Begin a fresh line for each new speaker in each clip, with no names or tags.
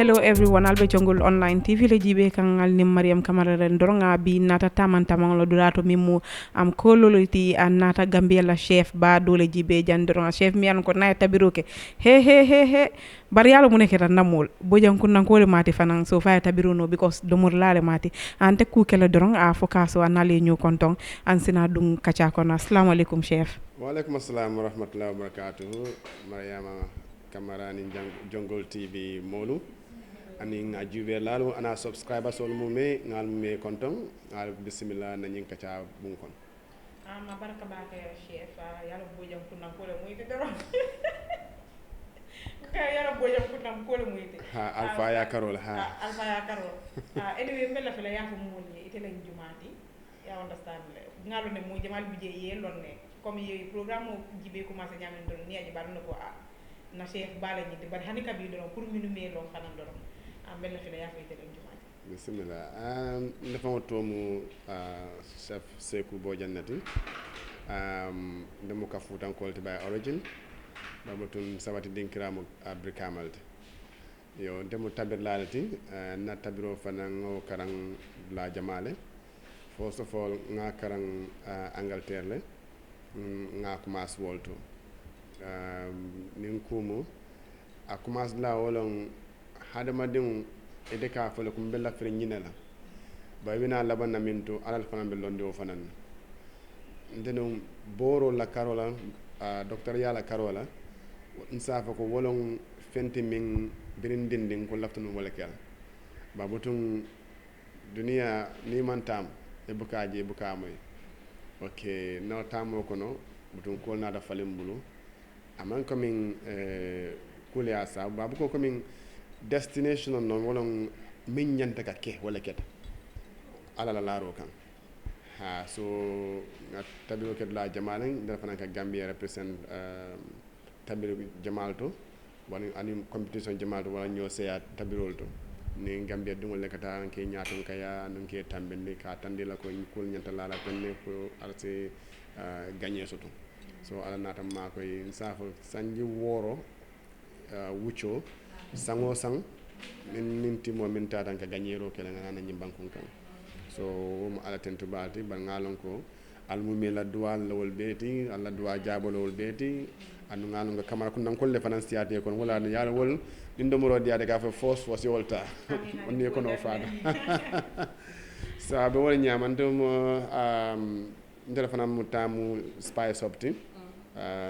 Hello everyone, Albe Jongol Online TV le jibe kangal ni Mariam Kamara ren doronga bi nata tamang lo durato mimu am kololiti an nata Gambia la chef ba dole jibe jan doronga chef mi an ko nay tabiroke he bari yalo muneke tan namol bojang kunnan ko le mati fanan so fa tabiruno because do mur lale mati ante ku kala dorong a fokaso anale ñu kontong an sina dum kacha kono assalamu alaikum chef.
Wa alaikum assalam wa rahmatullahi wa barakatuh. Mariama Kamara ni Jongol TV molu ani nga juve lalu ana subscriber sol mume ngal mume kontong ngal bismillah na nyin kacha bun kon
Ma baraka ba ka chef yalla bojang kunnan ko le muy te doro ka yalla bojang kunnan ko le muy te
ha alfa ya karol
alfa ya karol anyway mbela fela ya fa moli ite lañ jumati ya understand ngalo ne mo jamal bije ye lonne comme ye programme jibe commencé nyamen don ni aji balno ko na chef bala ni bari hani kabi don pour minu me lon fanan don mbela fela ya fa ite lañ jumati
bismillah dafa tomu chef Seku Bojannati demu ka futan kolti by origin babatun sabati dinkiramu abrikamalti yo demu tabir lalati na tabiro fanan karang la jamale first of all nga karang Angleterre le nga commence wolto nin kumu a commence la wolon hadama demu ede ka fole kum bella fere nyinela ba wina laban minto alal fanan be londe o fanan ndeno boro la karola docteur yala karola nsafa ko wolon fenti min birin dindin ko laftanu wala kel ba butun duniya ni man tam e bukaje bukamoy okay no tamo ko no butun ko na da falim bulu aman ko min kule asa ba bu ko min destination on non wolon min nyanta ka ke wala ket ala la laro kan ha so tabiro ket la jamalen dal fana ka Gambia represent tabiro jamal to woni ani competition jamal to wala ñoo seya tabirol to ni Gambia dum le kata ke nyaatum kaya non ke tambende ka tande la ko kul nyanta la penne ko arse gagner soto so ala natam ma koy safo sanji woro wucho sango sang min timo min tatan ka gagnero kala ngana nyi bankun kan so mo ala tentu balti ban ngalon ko almumi la duwal lawol beti alla duwa jabolowol beti anu ngalon ga kamara kun nan kolle fanan siate kon wala yalla wol dindo moro diade ka fa force yolta onni ko no faada sa be wol nyamanto mo ndere fanan mutamu spice opti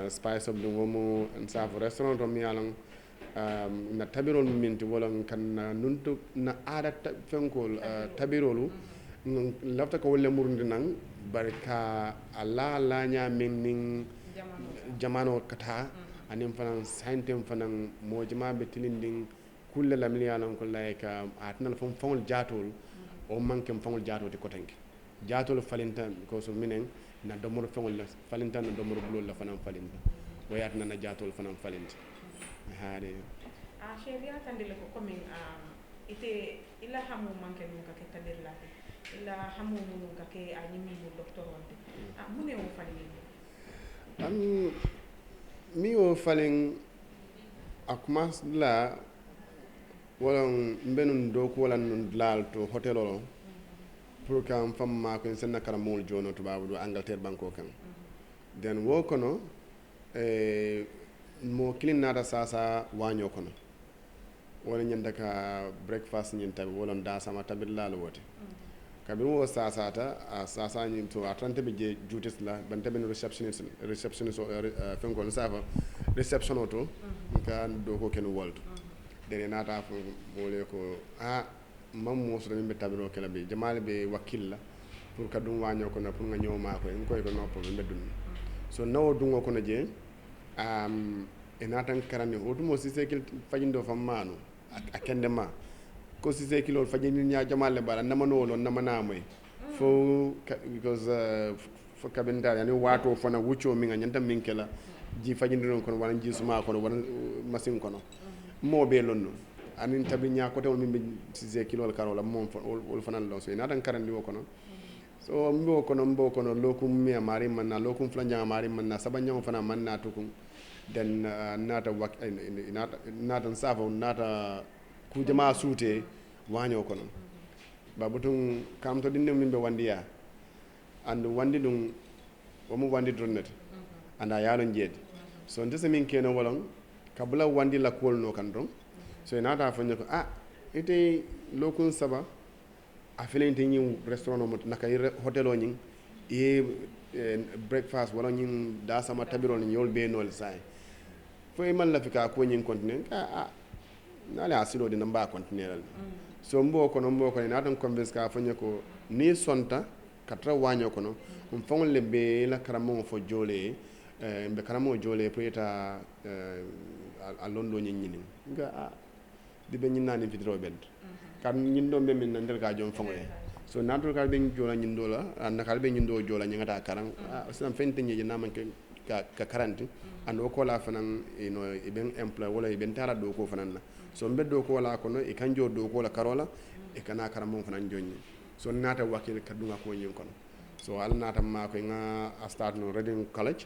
spice up dum mo sa restaurant to mi yalon na tabirol minti wala kan nuntu na ada fenkol tabirolu lafta ko wolle murndi nan barka alla la nya min jamano kata anim fanan saintem fanan mojima be tilindin kulle la miliyalan ko layka atnal fon fon jatol o mankem fon jatoti kotanke jatol falinta ko so minen na domoro fon la falinta na domoro bulol la fanan falinta wayatna na jatol fanan falinta haade
chef ya tandile ko comme ite ila hamu manke mun ka ke tadilla ila hamu mun ka ke anyimi mu docteur wonde mune o fali
mi o falin akmas la wala mbenun do ko wala nun lal to hotel o pour kam famma ko sen nakara mol jono to babu do Angleterre banko kan den wo kono mo kilin nada sasa wanyo kono wala nyanda ka breakfast nyin tabi wala da sama tabi lalu wote kabir wo sasa ta sasa nyin to atante be je jutis la ban tabi receptionist fenkol safa reception auto ka do ko ken wolto dene nata fo bole ko mam mo so be tabiro kala be jamal be wakilla pour ka dum wanyo kono pour nga nyoma ko en koy ko no problème be dum so nawo dungo kono je enatan karani otumo sisekil fajindo fammano akende ma ko sisekil fajini nya jamalle bala namano non namana moy fo because fo kabendal yani wato fana wucho mi nga nyanta min kala ji fajindi non kono wala ji suma kono wala masin kono mo be lonno anin tabi nya ko taw min sisekil karola mom wol fana lo so enatan karandi wo kono so mbo kono lokum mi amari manna lokum flanja amari manna sabanya fana manna tukum then nata nata safa nata ku jama suute waño kono ba butun kam to dinde min be wandiya and wandi dum womo wandi donnete anda yaalon jeedi so ndese min keno wolon kabula wandi la kol no kan don so inata fanya ko ite lokun saba a filente ñi restaurant mo naka hotel o ñing e breakfast wala ñing da sama tabiro ni yol be nol say fo e man la fika ko ñing continue nala asilo dina mba continuer so mbo ko na tan convince ka fanya ko ni sonta katra waño kono fongol le be la karamo fo jole mbe karamo jole preta a londo ñini nga di be ñina ni fitro bent kan ñin do be min ndel ka jom fongoye so natul ka be jola ñin do la and ka be ñin do jola ñingata karang sam fente ñi na man ka karanti and o ko la fanan ben employ wala ben tara do ko fanan la so mbe do ko la kono e kanjo do ko la karola e kana karamo fanan jonni so nata wakil kadunga ko ñin kono so al nata ma ko nga start no Reading College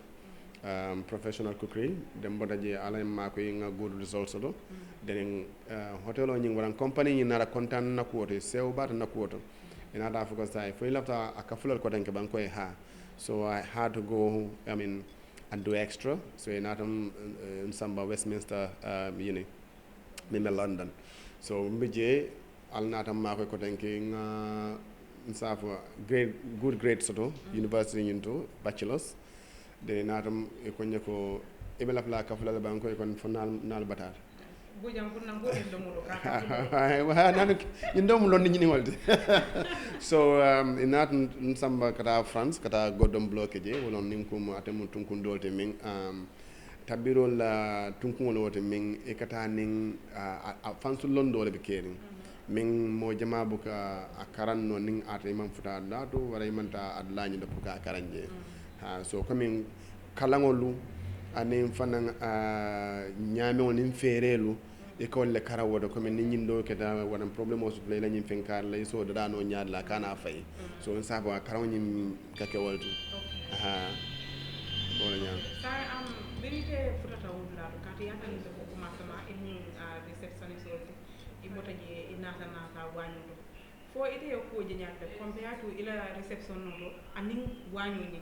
professional cookery dem bodaje ala ma ko nga good results do den hotel o ñing waran company ñi nara content na ko to sew bat na ko to ina da fuko sai fo lafta akafulal ko denke ban koy so I had to go and do extra so ina tam in samba Westminster uni in London so mbije al nata ma ko denke nga nsafo good grade soto university ñinto bachelors de natam e ko nyako e bela pla ka fulala ban ko e kon fonal nal batar
bojang pour nan godin do mulo ka
wa nan indom lon ni wolde so inat nsamba kata France kata godom bloqué je wolon nim ko atem tunkun dolte min tabiro la tunkun wote min e kata nin fansu londo le be kering min mo jama buka akaranno nin ate man futa dado wara manta adlañi do buka akaranje so comme kalangolu anin fanan ñame onin ferelu e ko le karawodo comme ni ñindo ke da wadan problème o suple la ñim fenkar lay so da no ñaad la kana fay so on sabo karaw ñim kake woltu wala ñaan
sa am vérité futata wudla to kati yata ni ko commencement in receptionist wolti imotaje inata nata wañudo fo ite yo ko jeñaade compare to ila reception no do anin wañu ni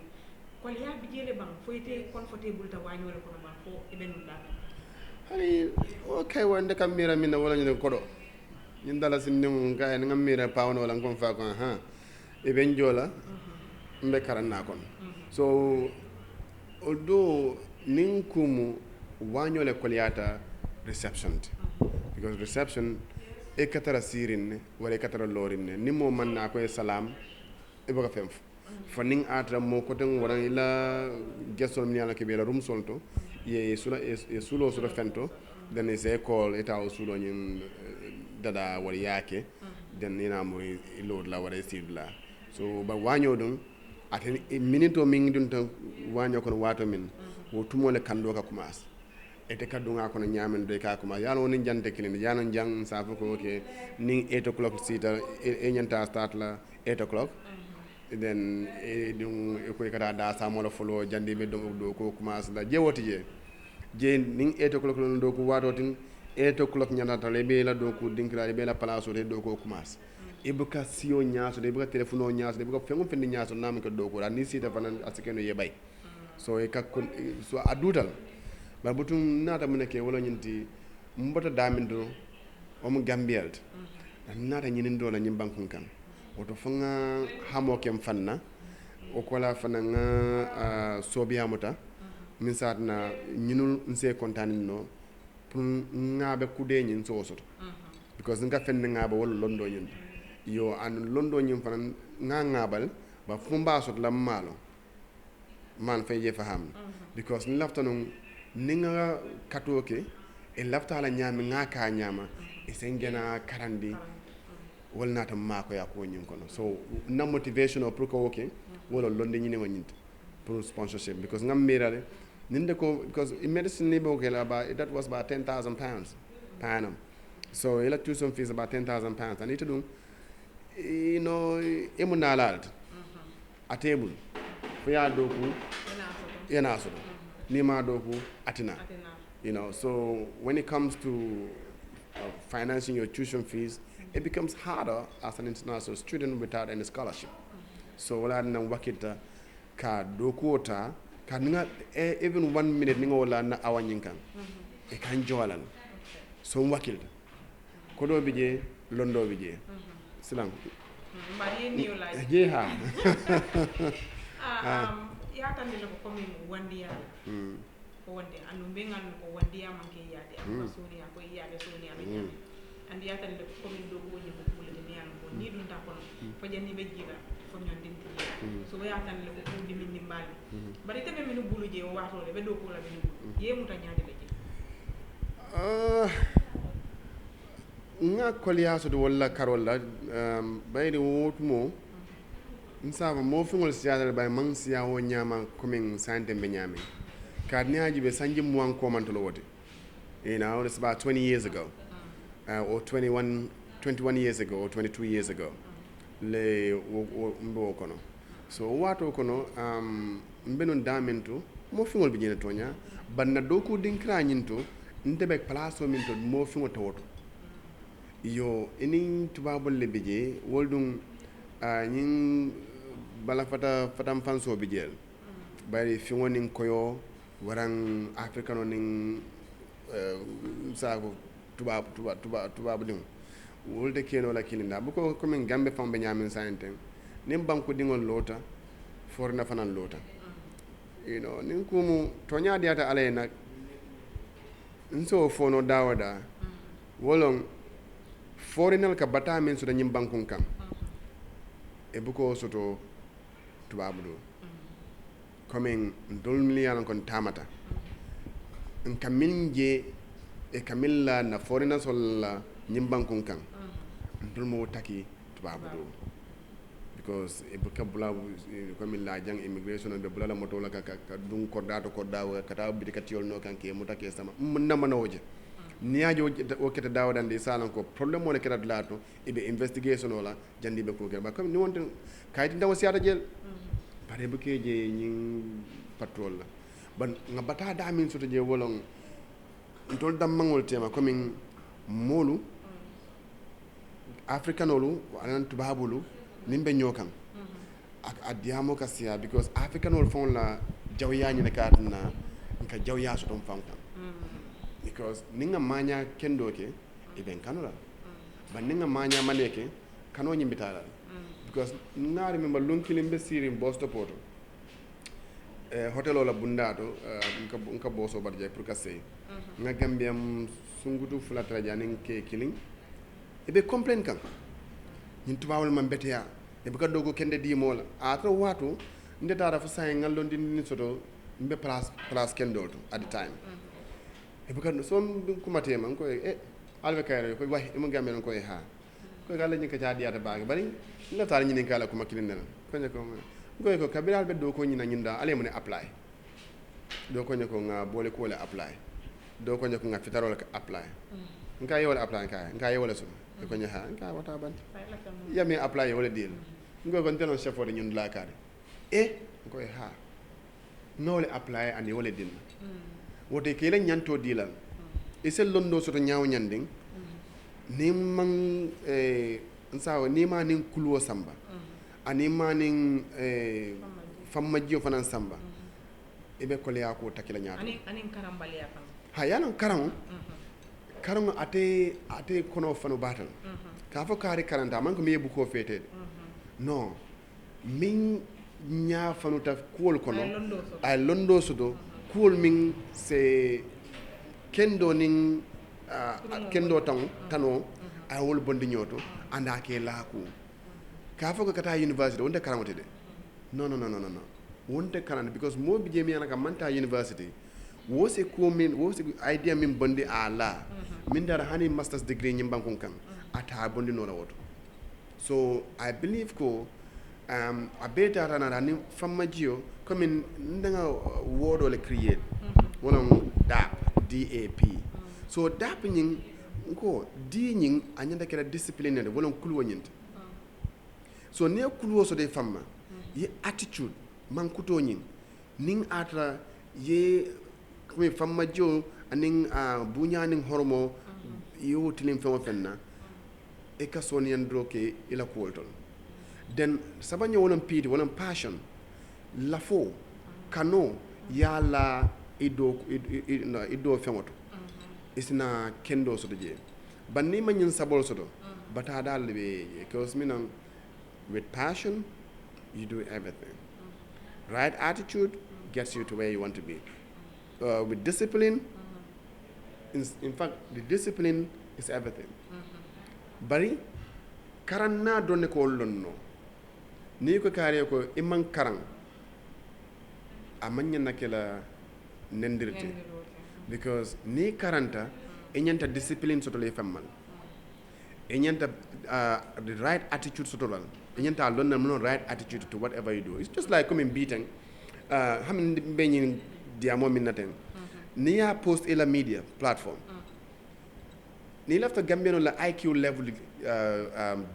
ko ya bijele bang fo ite comfortable ta wañu ko ma fo ibenu da
hani okay wonde kam mira min wala ñu ko do ñin dala sin nim gaay ngam mira pawno wala ngom fa ko e ben jola mbe karanna kon so although ninkumu wañole kolyata reception because reception e katara sirin wala katara lorin ni mo man na ko salam e baka fem fanning atra mo ko tan wara ila gesol mi ala ke bela rum solto ye sula e sulo sura fento den is e call eta o sulo nyim dada wala yake den ina mo ilo la wara sibla so ba waño dum aten minute min dun tan waño ko wato min wo tumole kando ka commence ete kadunga kono nyamen de ka kuma yalo woni jante kilin yano jang sa ko ke ning 8 o'clock sita e nyanta start la 8 o'clock then dum e ko kata da sa mo la folo jande be do ko commence la jewoti je ning 8 o'clock non do ko wato tin 8 o'clock nyanta tale be la do ko dinkra be la place de do ko commence ibuka sio nyaaso de ibuka telefono nyaaso de ibuka fengo fendi nyaaso nam ko do ko ni sita fanan asikeno yebay so e kakko so adutal ba butum nata mun ke wala ñinti mbota damindo o mu gambielt nata ñinin do la ñim bankun kan oto fanga hamo kem fanna o kola fana nga sobiya muta min satna ñinul nse kontanin no pour ngabe kude ñin so soto because nga fenne ngaba wala londo ñin yo an londo ñin fana nga ngabal ba fumba sot la malo man fay je faham because ni laftanon ninga katoke e lafta la nyami ngaka nyama e sengena karandi wolna tam mako ya ko nyin kono so na motivation pour ko okay wala londe nyine wanyinta pour sponsorship because ngam mirale ninde ko because in medicine ni bo kela ba that was about 10,000 pounds per annum so ela tuition fees about 10,000 pounds and it do emunalalt a table fo ya doku yana so nima doku atina so when it comes to financing your tuition fees, it becomes harder as an international student without any scholarship. So wala na wakita ka dokuota ka nga even 1 minute ninga wala na awanyin kan e kan jolan so wakilta ko do bije londo bije silang
mari ni yo la
je ha
ya tan de ko mi wandiya ko wande anu bengan ko wandiya manke yaade ko soni ko yaade soni ala andi ya tan de ko mi do ko nyibu ko le ni an ko ni dun ta ko ko jani be jira ko nyon dinti so ya tan le ko di min nimbali bari tebe min bulu je o wato le be do ko la min ye muta nyaade be je
nga koliyaso do wala karola bayri wotmo nsaba mo fingol siyadal bay man siya wo nyama coming sante be nyame kadniaji be sanji mo an ko man to wote it's about 20 years ago or 21 years ago or 22 years ago le mbo kono so wato kono mbenon daminto mo fingol be jena tonya banna do ko dinkra nyinto ndebe place o minto mo fingol tawoto yo enin tubabol le beje woldum nyin bala fatam fanso bijel bari fingonin koyo waran africano nin sago tubab dum wolde keno la kilinda buko comme gambe fambe nyamin santen nim banko dingol lota forna fanan lota nin kumu tonya diata alay nak nso fono dawada wolon forinal ka bata men so danyim bankun kan e buko soto tubabu do coming dolmi yalan kon tamata en kaminje e kamilla na foreigner solla nyimbankun kan dolmo taki tubabu do because e buka bula comme la jang immigration be bula la moto la ka dun kordato kordawo kata bidikatiol no kan ke mutake sama na manoje niajo o kete dawdande salan ko problème wona kete lato ibe investigation wala jandi be ko ba comme ni wonte kayti ndaw siata jel bare bu keje nyin patrol la ban nga bata da min soto je wolon ntol dam mangol tema comme molu africanolu anan tubabulu nimbe nyokam ak adiamo kasia because africanol fon la jawya ni katna nka jawya so tom fantam because ninga manya kendo ke iben kanula ban ninga manya maneke kano nyimbitala because ngari memba lunkilimbe siri bosto poto hotel la bundato nka boso barje pour kasse nga gambiam sungutu fulatra janin ke killing ibe complain kan nyin tubawol man beteya e buka dogo kende di mola atra watu ndetara fa say ngalon din soto mbe place kendo at the time e bukan so kuma tema ko albe kayre ko wahi mo gambe ko ha ko galla nyi ka jaadi ata baage bari la taal nyi kala kuma kilin ko ne ko kabira be do ko nyi na nyinda ale mo ne apply do ko ne ko nga bole ko le apply do ko ne ko nga fitaro ka apply nka yewala apply nka yewala so ko nya ha nka wata ban yami apply wala deal ngo ko nteno chef de nyun la kare ko ha no le apply and wala din wote kele nyanto dilal isel londo soto nyaaw nyanding ni man nsawo ni ma nin kulwo samba ani ma nin famma jiyo fanan samba ibe ko leya ko takila nyaato
ani karambali ya kan
ha yana karam ate kono fanu batal ka fo kari karanta man ko me bu ko fete non min nya fanu ta kuol kono ay londo soto kuol min se kendo nin kendo tano ay wol bondi nyoto anda ke laaku ka fo ko kata university wonde karamate de non wonde karante because mo bi jemi anaka manta university wose ko min wose idea min bondi ala min dara hani master's degree nyim bankon kan ata bondi no la woto so I believe ko a beta rana ni famma jio comme ndanga wodo le create wala DAP so DAP nyin ko di nyin anyanda kera discipline de wala kulwo nyint so ne kulwo so de famma ye attitude man kuto nyin ning atra ye comme famma jio aning bunya ning hormo yo tilim fengo fenna e ka sonian droke ila kuoltol then sabanyo wonam pidi wonam passion lafo kano yala ido fengoto isna kendo soto je banni manyin sabol soto bata dal be because minan with passion you do everything. Right attitude gets you to where you want to be. With discipline, in fact, the discipline is everything. Bari karang na donne ko lonno ni ko kare ko imman karang amanya nakela nendirti because ni karanta enyanta discipline sotole fammal enyanta the right attitude sotolal enyanta lonna no right attitude to whatever you do. It's just like coming beating hamin benyin diamo minaten ni ya post ila media platform ni lafta gambiano la IQ level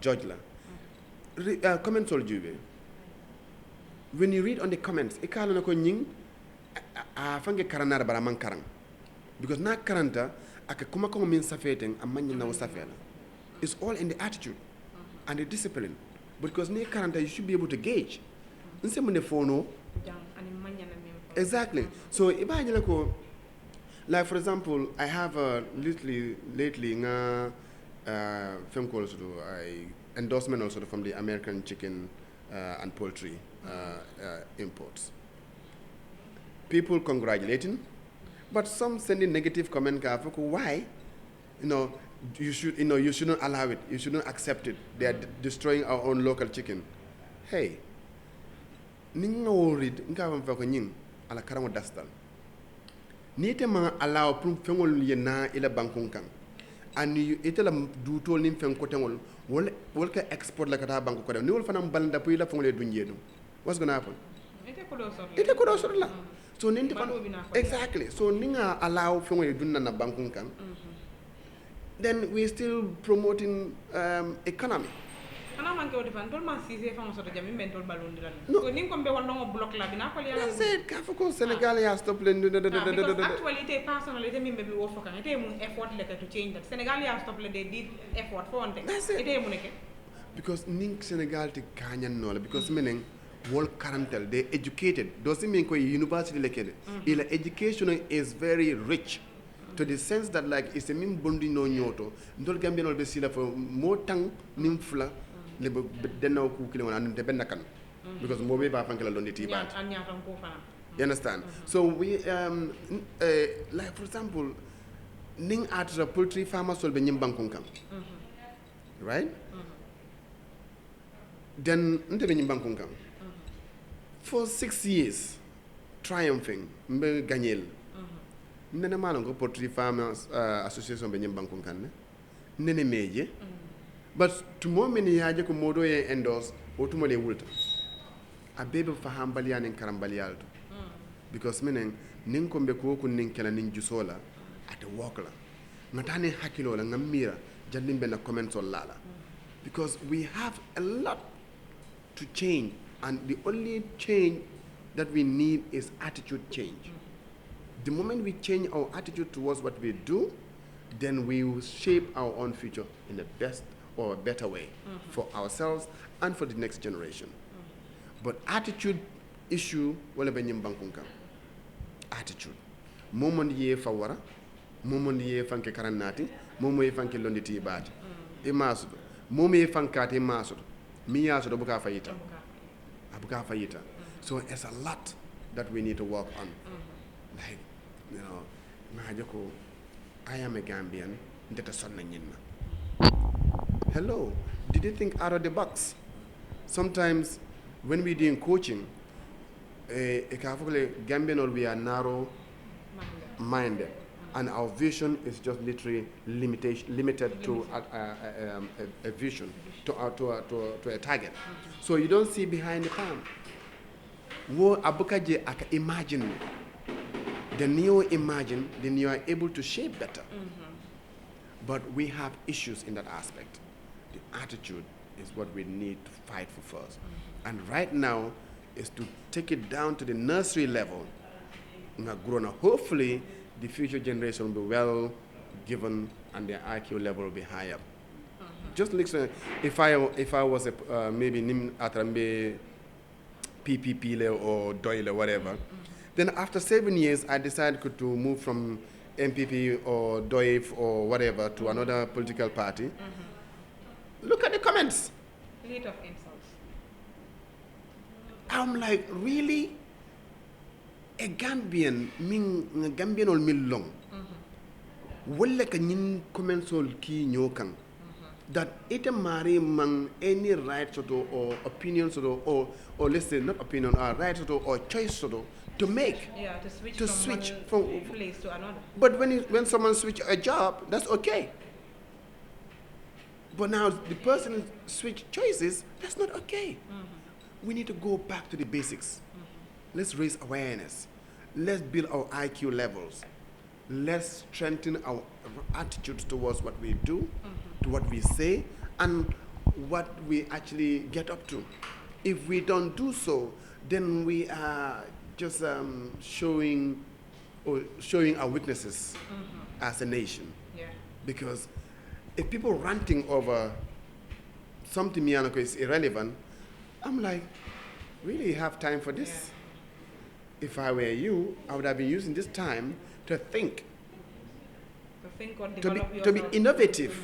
judge la comments all jube when you read on the comments ikalo na ko nying fange karanara bara man karang because na karanta aka kuma ko min safeten amanya na safela. It's all in the attitude and the discipline because ni karanta you should be able to gauge nse mun fono exactly. So imagine ko like for example I have lately nga film calls to endorsement also from the American chicken and poultry imports. People congratulating, but some sending negative comment why you shouldn't allow it, you shouldn't accept it, they are destroying our own local chicken. Hey, ninga worried nka fa ko nyin ala karamo dastal nite ma allow prum fengol yena ila bankun kan and you itela du tol nim fen ko tengol wol ka export la kata banko ko ni wol fanam balanda puy la fengol dunjedo what's going to happen ite ko do sor la so ninte fan exactly so ninga allow fengol dunna na bankun kan then we still promoting economy. That's it. Kafako Senegal has stopped.
Because actually, personally, me maybe work for can. It mun effort like to change that. Senegal has stopped. They did effort for one thing.
That's it. Because ning Senegal ti Kenya no because meaning world currental they educated. Doesn't mean ko university like ila education is very rich. To the sense that like it's a min bondi no nyoto ndol gambia no be sila for mo tang nim fula le denno ku kile wona nte benna kan because mo be ba fankela londi ti ba you understand so we like for example ning at the poultry farmer sol be nyim bankon kam right then nte be nyim bankon kam for 6 years triumphing mbe gagnel nene malongo poultry farmers association be nyim bankon kan nene meje but to mo many yaje ko modo ye endorse o to mo le wulta a bebe faham baliyan en karam baliyalto because menen nin ko be ko nin kala nin jusola ate wokla ngatane hakilo la ngamira jandim be na comments on lala because we have a lot to change and the only change that we need is attitude change. The moment we change our attitude towards what we do, then we will shape our own future in the best or a better way for ourselves and for the next generation. But attitude issue, wala benyim bankunka. Attitude. Moment ye fawara, moment ye fanke karanati, moment ye fanke londiti baji. Imasudo. Moment ye fankati imasudo. Miyasudo buka fayita. Abuka fayita. So it's a lot that we need to work on. Like, I am a Gambian. Hello, did you think out of the box? Sometimes when we're doing coaching, Gambian we are narrow-minded, and our vision is just literally limited to a vision, to a target. So you don't see behind the palm. Wo abukaje aka imagine. Then you imagine, then you are able to shape better. But we have issues in that aspect. The attitude is what we need to fight for first. And right now is to take it down to the nursery level. Hopefully, the future generation will be well given and their IQ level will be higher. Just listen, if I was a maybe nim atrambe PPP or Doyle or whatever, then after 7 years I decided to move from MPP or DOIF or whatever to another political party. Look at the comments.
Hate of insults.
I'm like, really? A Gambian, Gambian or mil long. Wala ka nyin comments ol ki nyokang. That it mari mang any right or opinion or let's say not opinion or right or choice to make.
Yeah, to switch from one place to another.
But when someone switch a job, that's okay. But now the person switch choices, that's not okay. We need to go back to the basics. Let's raise awareness. Let's build our IQ levels. Let's strengthen our attitudes towards what we do, to what we say, and what we actually get up to. If we don't do so, then we are just showing our weaknesses as a nation.
Yeah.
Because if people ranting over something Mianoko is irrelevant, I'm like, really have time for this?
Yeah.
If I were you, I would have been using this time to think,
or
to be innovative,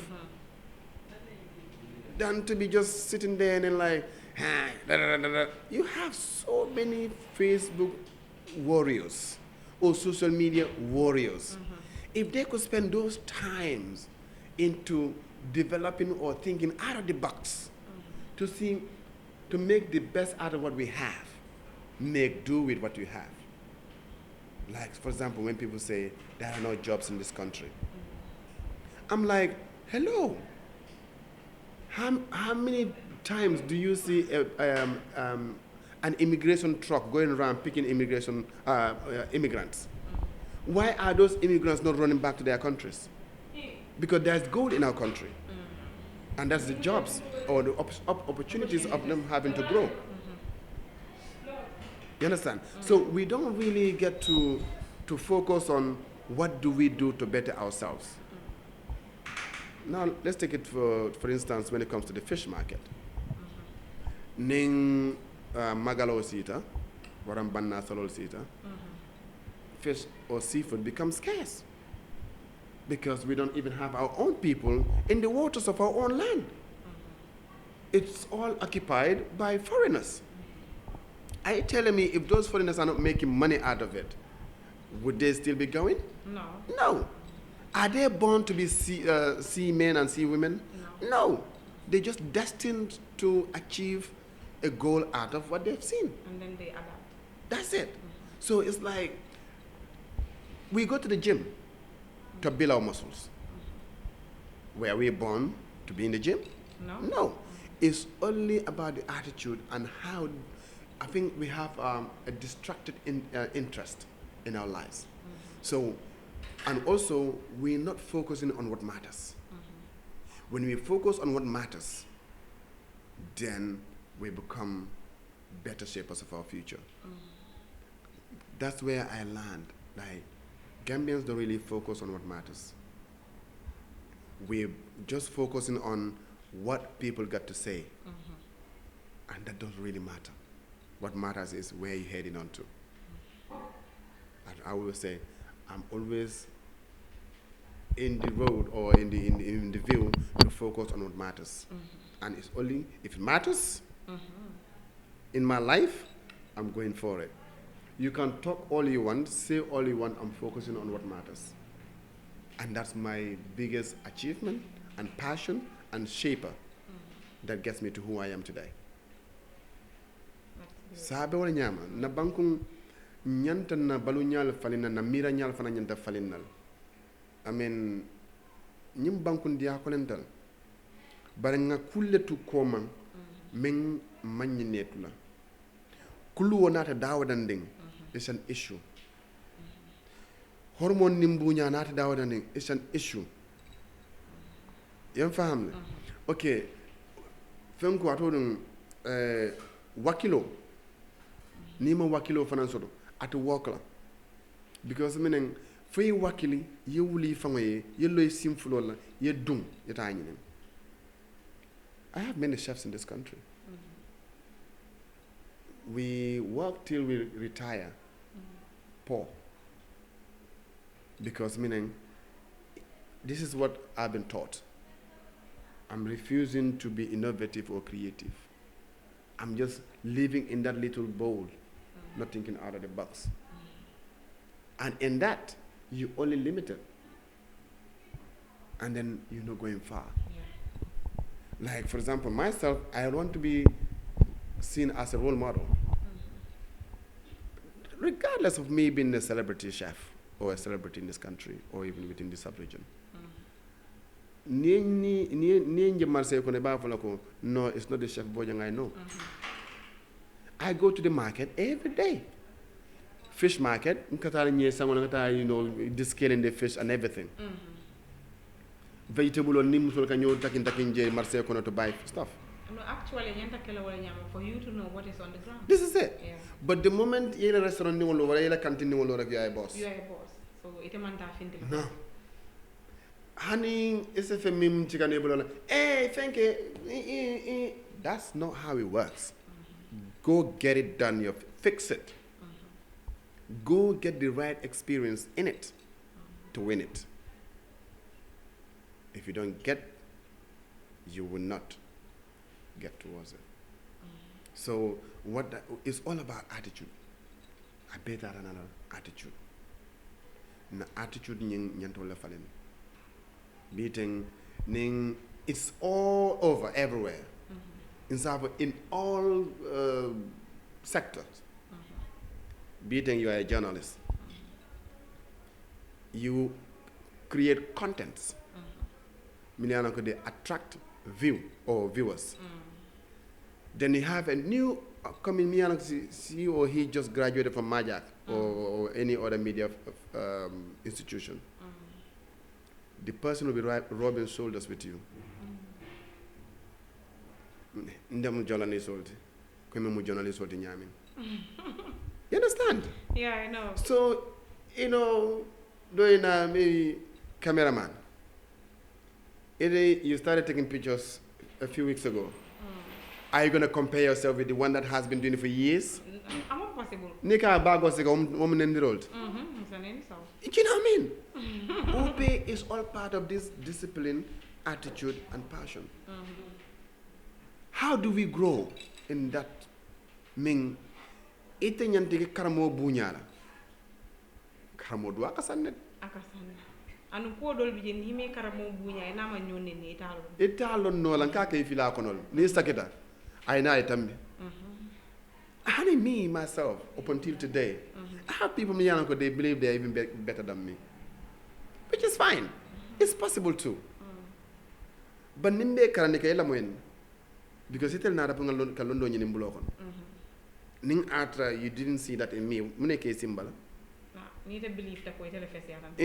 than to be just sitting there and then like, You have so many Facebook warriors or social media warriors. If they could spend those times into developing or thinking out of the box to make the best out of what we have, make do with what you have. Like, for example, when people say there are no jobs in this country, I'm like, hello. How many times do you see an immigration truck going around picking immigrants? Why are those immigrants not running back to their countries? Because there's gold in our country. And that's the jobs or the opportunities of them having to grow. You understand? So we don't really get to focus on what do we do to better ourselves. Now, let's take it for instance when it comes to the fish market. Ning magalo sita, waram banna salol sita, fish or seafood becomes scarce because we don't even have our own people in the waters of our own land. It's all occupied by foreigners. Are you telling me if those foreigners are not making money out of it, would they still be going?
No.
No. Are they born to be seamen and seawomen?
No.
No. They're just destined to achieve a goal out of what they've seen.
And then they adapt.
That's it. So it's like we go to the gym to build our muscles. Were we born to be in the gym?
No.
No. It's only about the attitude and how I think we have a distracted interest in our lives. So, and also we're not focusing on what matters. When we focus on what matters, then we become better shapers of our future. That's where I learned, like, Gambians don't really focus on what matters. We're just focusing on what people got to say, and that doesn't really matter. What matters is where you're heading on to. And I always say, I'm always in the road or in the view to focus on what matters. And it's only if it matters in my life, I'm going for it. You can talk all you want, say all you want, I'm focusing on what matters. And that's my biggest achievement and passion and shaper that gets me to who I am today. Sabe wala nyama na bankung nyanta na balu nyal falina na mira nyal fana nyanta falinal. I mean nyim bankun dia konental bare nga kulle tu koman men manyi netula kullu wonata dawadanding is an issue. Hormone nimbunya nata dawadanding is an issue. Yam fahamle okay fenko atodum wakilo ni ma wakilo fanan soto at work la because meaning fay wakili ye wuli fango ye loy simfulo la ye dung yeta nyinem. I have many chefs in this country. We work till we retire poor. Because meaning, this is what I've been taught. I'm refusing to be innovative or creative. I'm just living in that little bowl, not thinking out of the box. And in that, you're only limited. And then you're not going far. Yeah. Like, for example, myself, I want to be seen as a role model. Regardless of me being a celebrity chef or a celebrity in this country or even within this sub-region. No, it's not the Chef Bojang I know. I go to the market every day. Fish market, descaling the fish and everything. Vegetable or nim so can you taking Marseille to buy stuff.
No, actually, for you to know what is on the ground.
This is it.
Yeah.
But the moment you're in a restaurant, you're a canteen, you're a boss.
You are a boss. So it's a man that
no. Honey, it's a female chicken. Hey, thank you. That's not how it works. Go get it done. Fix it. Go get the right experience in it to win it. If you don't get, you will not get towards it. So it's all about attitude. I bet that another attitude. Na attitude nyantola falen. Beating ning it's all over everywhere. In all sectors. Beating you are a journalist. You create contents. They attract viewers. Then you have a new coming see or he just graduated from Majak or any other media institution. The person will be rubbing shoulders with you. You understand?
Yeah, I know.
So, doing maybe cameraman. You started taking pictures a few weeks ago. Are you going to compare yourself with the one that has been doing it for years?
I'm not possible.
Nika bagos woman in the road. You know what I mean? Upe is all part of this discipline, attitude, and passion. How do we grow in that? Ming, ite nyantike karamo bunyala. Karamo do akasanne.
Anu ko dol bi jen hime karamo bunya na ma nyonne ni italo.
Italo no lan ka kay fila konol. Ni saketa. I na itambi. Honey, me myself up until today, I have people they believe they're even better than me, which is fine. It's possible too. But nimbe karane kay lamoyen because itel na rapunga kalondo nyini mbulokon. Ning atra you didn't see that in me. Mune kay simbala.
Need to believe that way telefesi yaran.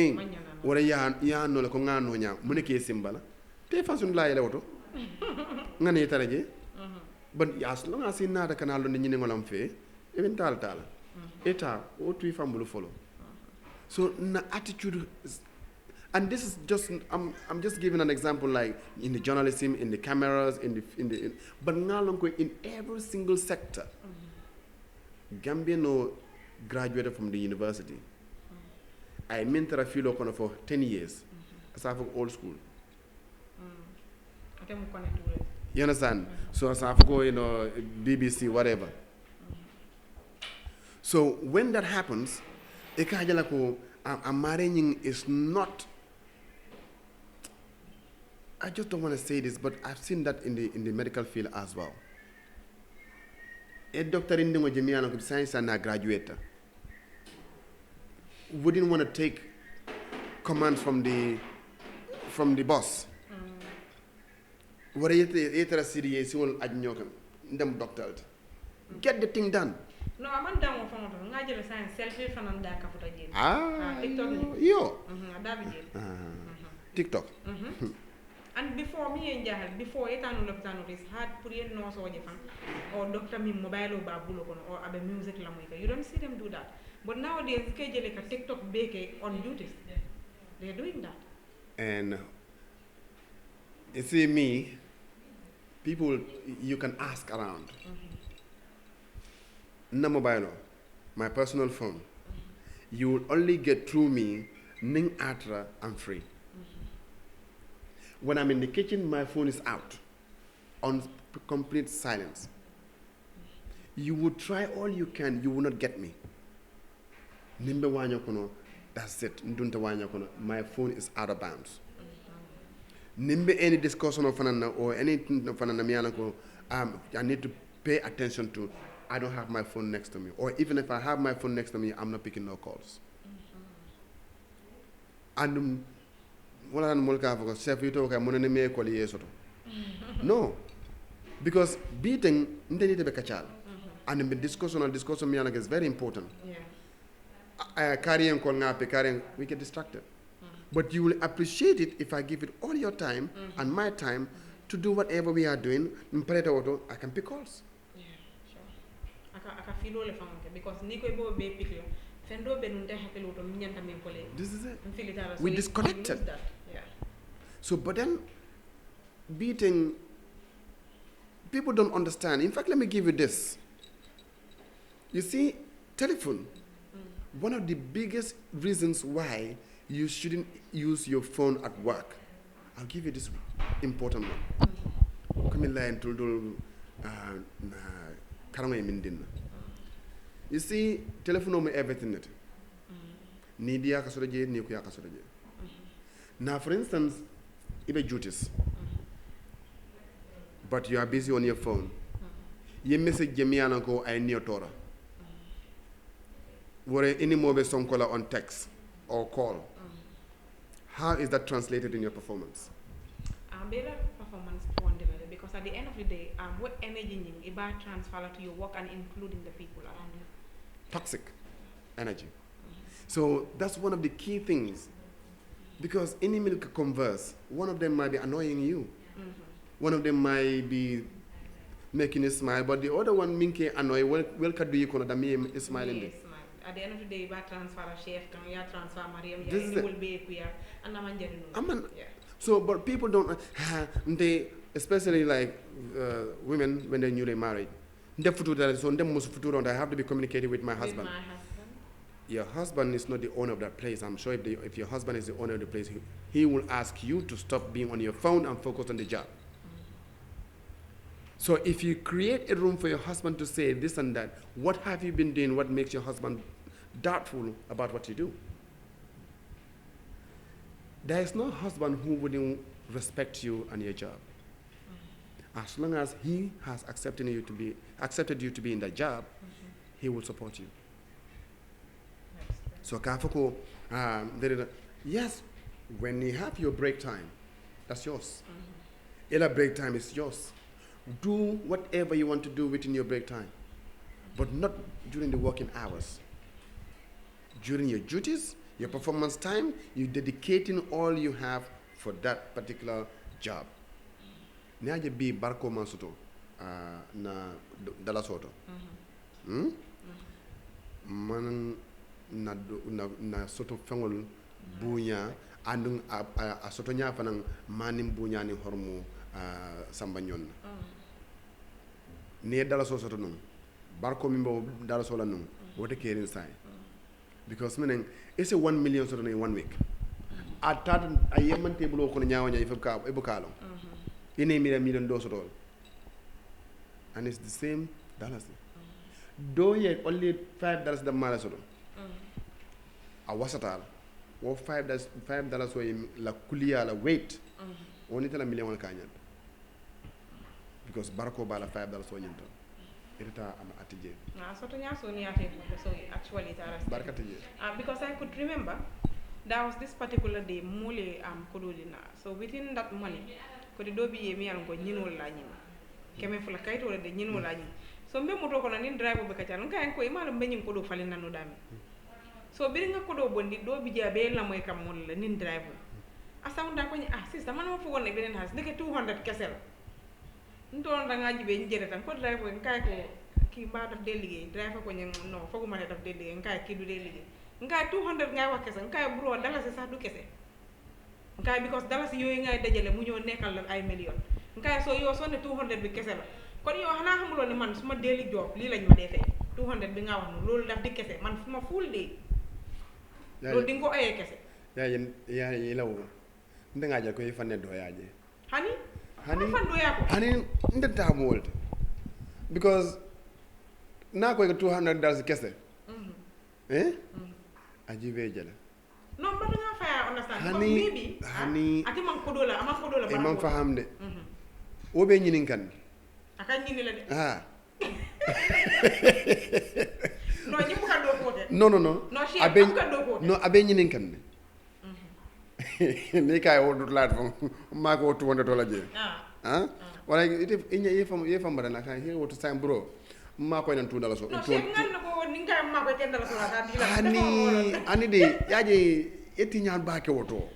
Wala ya no la ko ngano nya mune kay simbala. Te fasun la yele woto. Ngane taraje. But as long as in nada canal on the Ningolam fe, even tal. Eta, what we family follow. So na attitude and this is just I'm just giving an example like in the journalism, in the cameras, but now in every single sector. Gambiano graduated from the university. I mentored a few local for 10 years. As I old school. You understand? So as I go, BBC, whatever. So when that happens, a marrying is not. I just don't want to say this, but I've seen that in the medical field as well. A doctor in the science and a graduate wouldn't want to take commands from the boss. What get the thing done.
No, I'm not done with I just science selfie from the
TikTok.
And before me and Jahal, before it is hard put in no so or doctor me mobile or babulo or abe music lamuika. You don't see them do that. But nowadays, like a TikTok bake on duties. They're doing that.
And you see me, people you can ask around. Na mobile, my personal phone. You will only get through me. Ning atra, I'm free. When I'm in the kitchen, my phone is out, on complete silence. You would try all you can, you will not get me. Nimbe wanyo kono, that's it. Ndunta wanyo kono, my phone is out of bounds. Nimbe any discussion of fanana or anything of fanana miyana ko, I need to pay attention to. I don't have my phone next to me, or even if I have my phone next to me, I'm not picking no calls. And wala na mulka for chef you talk money me call yesoto. No, because beating ndeni te be kachal, and the discussion miyana is very important. Carrying call ngape carrying we get distracted. But you will appreciate it if I give it all your time and my time to do whatever we are doing. I can pick calls.
Yeah, sure. I can feel all the because Nico Bo be pick Fendo Benunde Hakeluto Minyanta Mimpole.
This is it.
So
we disconnected.
Yeah.
So, but then beating, people don't understand. In fact, let me give you this. You see, telephone, one of the biggest reasons why you shouldn't use your phone at work. I'll give you this important one. Come in line to you see, telephone me everything net. Nidia kasoraje, niukuya kasoraje. Now, for instance, ibe duties, but you are busy on your phone. You message Jemiana go I near Tora. Were any more song caller on text or call? How is that translated in your performance?
Better performance because at the end of the day, what energy you transfer to your work and including the people around you.
Toxic energy. So that's one of the key things. Because any milk converse, one of them might be annoying you. One of them might be making you smile, but the other one minke annoy well can do you kono da me is smiling.
At the end of the day, you transfer a chef, you transfer Mariam, you will be queer, and I'm
So, but people don't, they, especially like women when they're newly married, they have to be communicating with my husband. Your husband is not the owner of that place. I'm sure if your husband is the owner of the place, he will ask you to stop being on your phone and focus on the job. So if you create a room for your husband to say this and that, what have you been doing? What makes your husband doubtful about what you do? There is no husband who wouldn't respect you and your job. As long as he has accepted you to be in that job, he will support you. So Kafoko, yes, when you have your break time, that's yours. Ella break time is yours. Do whatever you want to do within your break time, but not during the working hours. During your duties, your performance time, you're dedicating all you have for that particular job. Niaje bi barko mansoto na dala soto. Man na soto fengol bunya andung a soto nya fanang manim bunya ni hormu sambanyon. Ne dala soto non barko mimbo dala sola non wote kerin sai. Because meaning it's a 1 million sort in 1 week. I thought I am on table of Konya if a calo. In a million dose at all. And it's the same dollars. Though yet only $5 the malasoro. A wasatal. Or $5 way la kulia la weight. Only tell a million canyon. Because Barco Bala $5 way into.
Because I could remember there was this particular day mule kododina. So within that money, could do be me and go nino lanyim. Came for a kite or the nino lanyim. So me moto on an drive over Kachanka and Koima benin kodo falling no dam. So being a kodo bondi do be a bella moika mole nin drive. I sound that when I sister man for one again has like 200 castle. Don't rangaji be injured and put drive when Kako kii mbaa daf dee liggéey driver ko ñang non fooguma ne daf dee liggéey nga kii du dee liggéey nga 200 ngay wax kese nga bro dalasi sax du kese nga because dalasi yooyu ngay dajale mu ñëw nekkal la ay million nga soo ne 200 bi kese la kon yow xanaa xamuloo ne man suma daily job lii lañ ma dee fay 200 bi nga wax noonu loolu daf di kese man fu ma full day loolu di nga ko ayee kese
yaa yi law ndenga jël ko yi fanne doo yaaje
hani
fan
doo yaa ko
hani ndeta mo wolte because na ko $200 kese ajibe jala
non ba nga faya understand
hani
ati man ko dola ama ko dola
e man faham de wobe ñinin kan
aka ñini la de no ñi bu ka do ko de
non abe ñinin kan ne ni kay wodu laat fam ma ko $200 je wala ite yefam badana kan he wotu time bro ma ko nan $2 so
no chef ngal ko ni kay ma ko $10 so ta
ani de yaje etti ñaan baake woto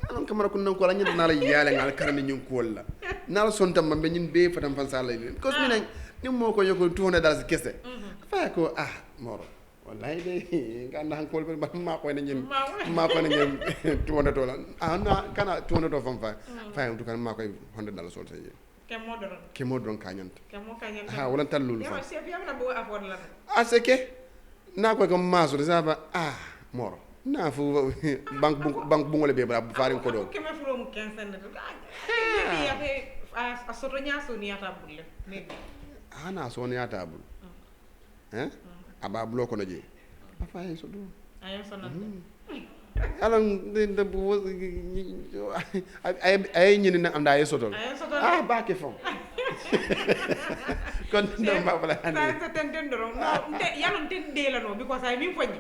alam kamara kun nan ko la ñin nala yaale ngal karani ñun ko la nala sontam mambe ñin be fatam fan sala ni cause mi nak ni mo ko yoko $200 kesse fa ko moro wallahi de ganda han ko ma ko ne ñin $200 na kana $200 fam fa en tout cas ma ko $100 so tay ke modron kanyanta wala tallul fa
chef yamna bo afford la
aseke na ko maso de saba moro na fu bank bu ngole be bra farin ko do
keme fulo mu 15 ne ya fe a soto nya so ni ata bulle maybe
ana so ni ata bul aba bulo ko je afa so do
ayo so nan
alam de bu ay ñini na am da ay sotol ba ke fon kon no ma bala
ani sa ten doro no nte yalon ten de la no because ay mi foñi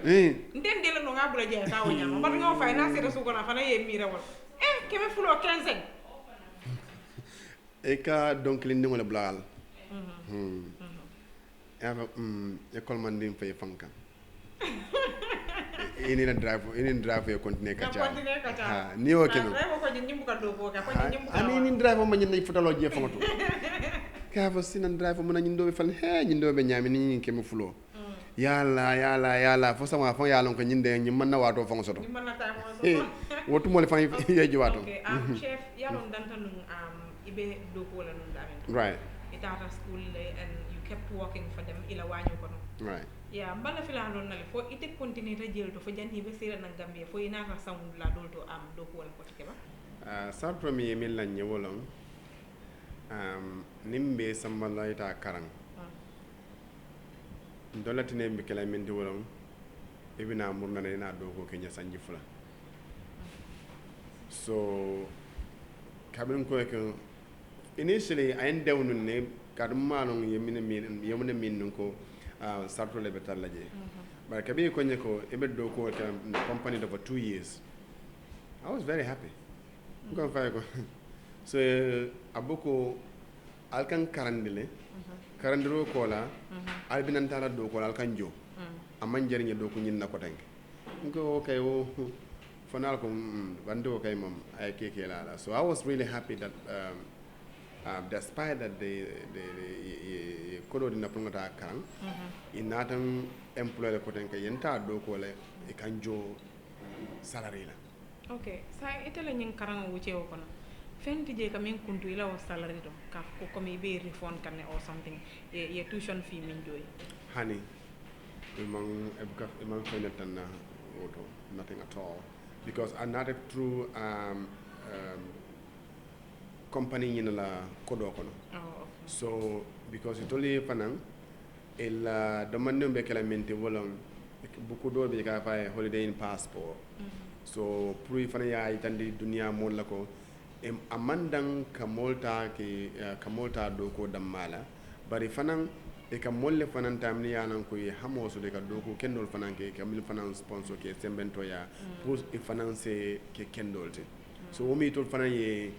ten de la no nga bula je ta wonya ma nga fay na sere su ko na fana ye mi rewol keme fulo 15
e ka donc li ndingol blal école man dim fay fanka ini drive yo continue ka cha ni o kino
drive ko nyimbu ka do ko ka ko nyimbu ka
ani ni drive mo nyi futalo je fangato ka fa sinan drive mo nyi ndo be fal nyi ndo be nyami ni ke mo fulo yala fo sama fo yalon ko nyinde nyi man na wato fango soto
man na ta mo soto
wotu mo le fan yeji wato
okay chef yalon danta nun ibe do ko la nun damen
right
itata school and you kept working for them ila wanyo ko no
right
ya mbala fila lon nale fo ite continue ta jeel to fo janni be sira na Gambia fo ina ka sound la dol to am do ko wala ko tike ba
sa premier min la ñewolon nimbe sambala ita karang dolatine mbi kala min di wolon ibina murna na do ko kenya sanji fula so kabin ko ko initially I end down ne kaduma non yemine min ko sarto le betal laje but kabi ko nyeko ebe do ko company for 2 years I was very happy ko fay ko so aboko alkan karandile karandiro ko la albinan tala do ko alkan jo amman jerinya do ko nyinna ko tank ko okay wo fanal ko bando kay mom ay keke la so I was really happy that despite that the kodo dina pungata kan inatan employer ko tan kay yenta do ko le e kanjo salary la
okay sa itele nyin karango wuce o kono fenti je kamen kuntu ila o salary do ka ko komi be refund kan or something ye tuition fee min joy
hani imang fenatan na auto nothing at all because I'm not through company in la kodo kono so because it only fanan el domande be kala mente volon beaucoup do be ka fa holiday in passport so pour fana ya itandi dunia mon la ko amandan kamolta do ko dammala bari fanan e kam molle fanan tamni yanan ko hamo so de ka do ko kendol fanan ke kamil fanan sponsor ke sembento ya pour e fanan se ke kendolte so o mi to fanan ye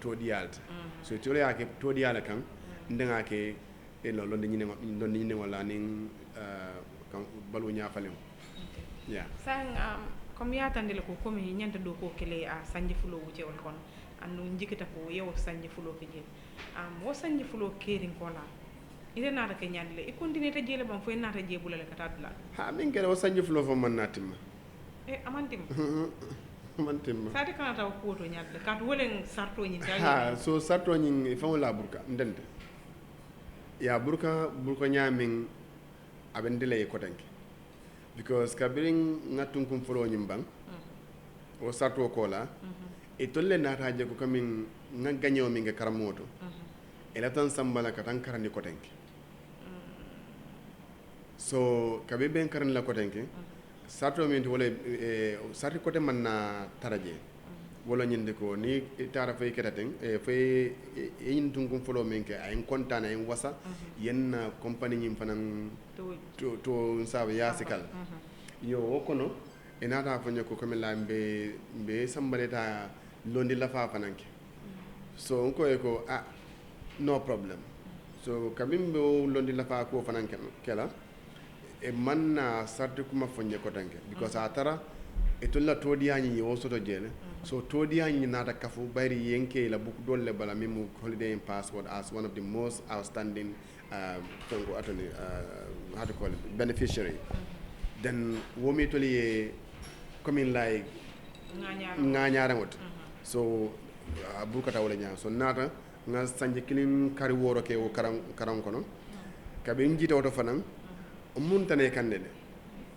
to dialta so to le ake to diala kan ndenga ke e lo nyine wala nin kan balu nya falem yeah
sang comme yatandile ko komi nyanta do ko kele a sanji fulo wuce on kon andu njikita ko yew sanji fulo ke je wo sanji fulo kerin ko la ite naata ke ñaadile i continue te jeele bam fo naata jeebulale ka taa dula
ha min kene o sanji fulo fo man natimma
amantim
mantimma
sati kana taw kuwoto ñaadile kaatu wolen sarto ñin
ha so sarto ñin faŋo la burka ndente ya burka ñaamin aɓe ndila ye kotenke because kabirin ŋattun kum folo ñin baŋ o sarto ko la e tolle naata je ko kamin ŋa gañewo min ke karamoo to ela tan sambala ka tan karandi kotenke so kabi ben karandi la kotenke sarto min to wala sarti kote man na taraje wala ñinde ko ni tara fay ketaten fay yin tungum folo min ke ay kontana ay wasa yen company ñim fanan to sabe yasikal yo kono enata fanya ko comme la be sambaleta londi la fa fananke so on ko e ko no problem so kabim be londi la fa ko fananke kela e manna sarti kuma fonye ko tanke because atara e tolla todiyañi yo soto jele so todiyañi nata kafu bayri yenke la buku dolle bala mimu holiday in passport as one of the most outstanding how to call it beneficiary then womi toli coming like ngañara ngot so bukata wala nya so nata nga sanje kilin kari woro ke o karam kono kabe njita woto fanan muntane kande de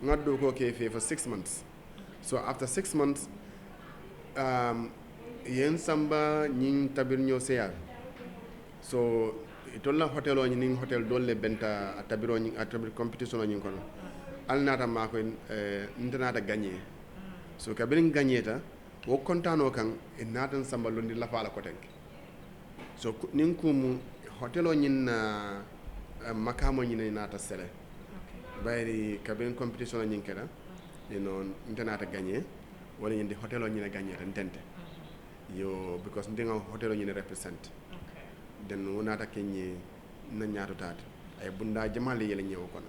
ngaddo ko ke fe for 6 months so after 6 months yen samba nyin tabir nyo seya so itolla hotel o nyin hotel dolle benta tabiro nyin tabir competition o nyin kono al nata ma ko ntanata gagner so kabirin gagneta wo kontano kan e natan samba londi la fala ko tanke so nin kumu hotel o nyin makamo nyin nata sele bayri kabin competition o nyin keda non ntanata gagner wala ñinde hotel o ñine gagner tan tente yo because ndinga hotel o ñine represent den wonata kenye na ñaato taate ay bunda jamale yele ñewo kono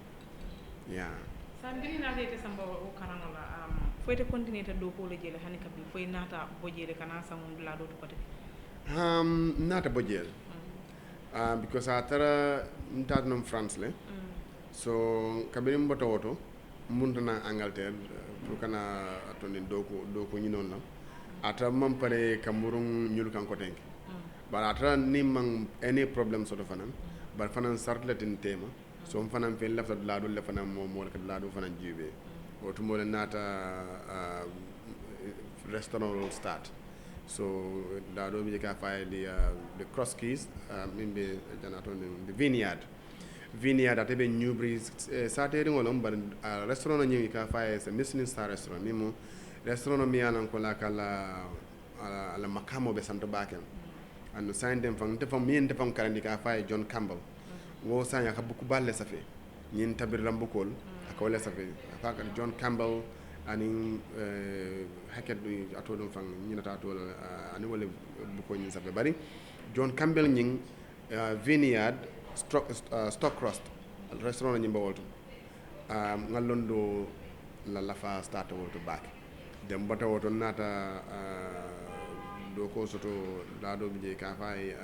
ya
sambiri na tete samba o karano la foyte continuer ta do ko le jele hani kabi foy nata bojele kana samum la do to kote
nata bojele because atara ntat nom France le so kabiri mboto woto muntana Angleterre pour kana atoni doko ñinon la ata mam pare kamurung ñul kan ko tenke bara ata ni mang any problem soto fanan bar fanan sartlatin tema so fanan fe lafta ladu le fanan mo ka ladu fanan jibe o to mo nata restaurant will start so ladu bi ka fay the cross keys mimbe janato the vineyard ate be Newbury sateri ngolom bar restaurant nyi ka fay c'est Michelin star restaurant ni mo restaurant mi yanan ko la kala ala makamo be santo baken and sign them fang te fam mien te fam karandi ka fay John Campbell wo sanya ka buku balle safe nyin tabir rambukol akole safe fa ka John Campbell ani haket du atodum fang nyinata to ani wala buko nyin safe bari John Campbell nyin vineyard stock crust restaurant nyimba wolto ngalondo la lafa start wolto back dem bata woto nata do ko soto lado bije ka fay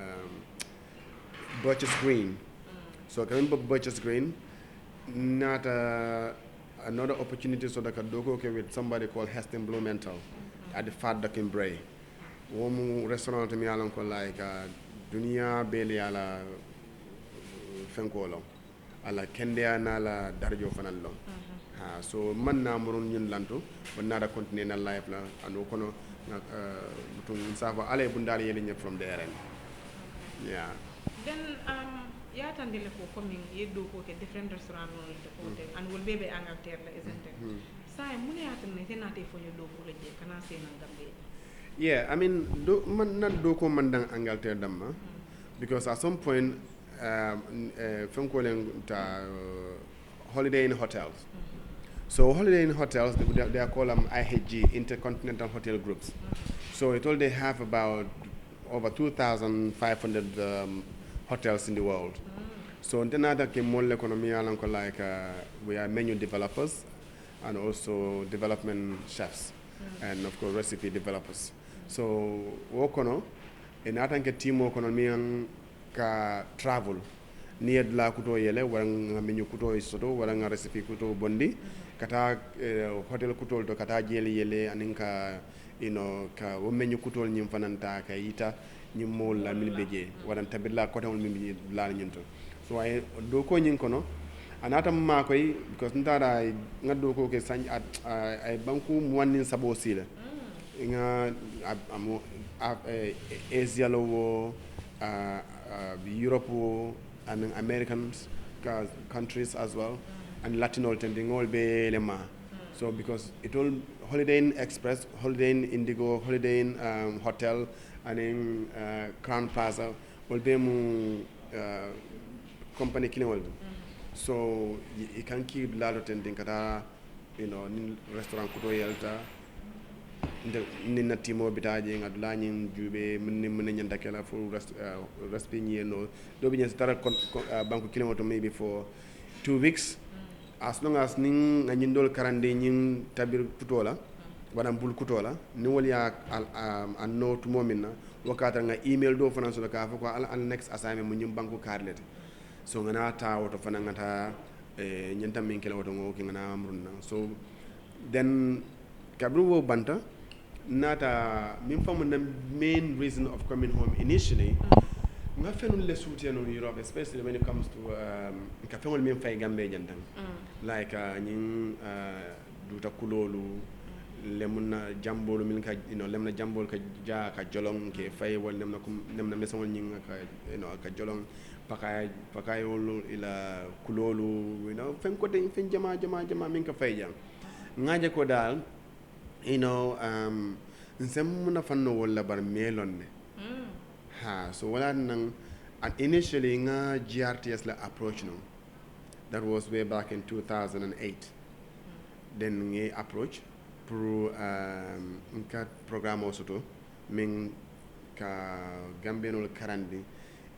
Birch's Green so kan Birch's Green nata another opportunity so that do ko with somebody called Heston Blumenthal at the Fat Duck in Bray womu restaurant mi alon ko like dunia beli ala fenkolo ala kendia na la darjo fanal lo so man na murun ñun lanto on nada continuer na life la ando kono mutum safa ale bundal yeli ñep from there yeah
then ya tandile ko coming yeddo ko ke different restaurant no ko te and will bebe Angleterre la isn't it say mun ya tan ne tenate fo ñu do ko le je kana se na gambe
yeah I mean do man nan do ko man dang Angleterre damma because at some point fenkolen ta holiday in hotels so holiday in hotels they are called IHG intercontinental hotel groups so it all they have about over 2,500 hotels in the world so another ke molle economy alan ko like we are menu developers and also development chefs and of course recipe developers so wokono en atanke team economy ka travel ni la kuto yele wala nga menu kuto soto wala nga recipe kuto bondi kata hotel kuto to kata jeli yele aninka ka wo menu kuto nyim fananta ka yita nyim mol la min beje wala tabilla ko tan min la nyinto so ay do ko nyin kono anata ma koy because ndara ngado ko ke sañ ay banku monin sabo sila nga amo Asia lo Europe and American countries as well and Latin tending all be lema so because it all Holiday Inn Express, Holiday Inn Indigo, Holiday Inn Hotel and in Crown Plaza will be mu company killing so you can keep lot tending kata ni restaurant kuto yelta ni na timo bitaje ngadula nyin jube mun nyanda kala full recipe no do bi start banku kilometer maybe for 2 weeks as long as ning ngindol karande nyin tabir kutola wadam bul kutola ni waliya an note momina wakata nga email do fana so ka ko al next assignment mun nyim banku karlet so ngana ta woto fana ngata nyentam min kala woto ngo ki ngana amrunna so then kabru wo banta nata min famu the main reason of coming home initially nga fenul le soutien in Europe especially when it comes to ka fenul min fay gambe jantan like nyin duta kulolu lemna jambolu min ka lemna jambol ka ja ka jolong ke fay wal lemna mesol nyin ka ka jolong pakay wol ila kulolu fen ko den fen jama min ka fay jam ngaje ko dal nsem muna fanno wala bar melon ne so wala nang and initially nga GRTS la approach no that was way back in 2008 then nga approach pour nka programme osoto min ka gambenol karandi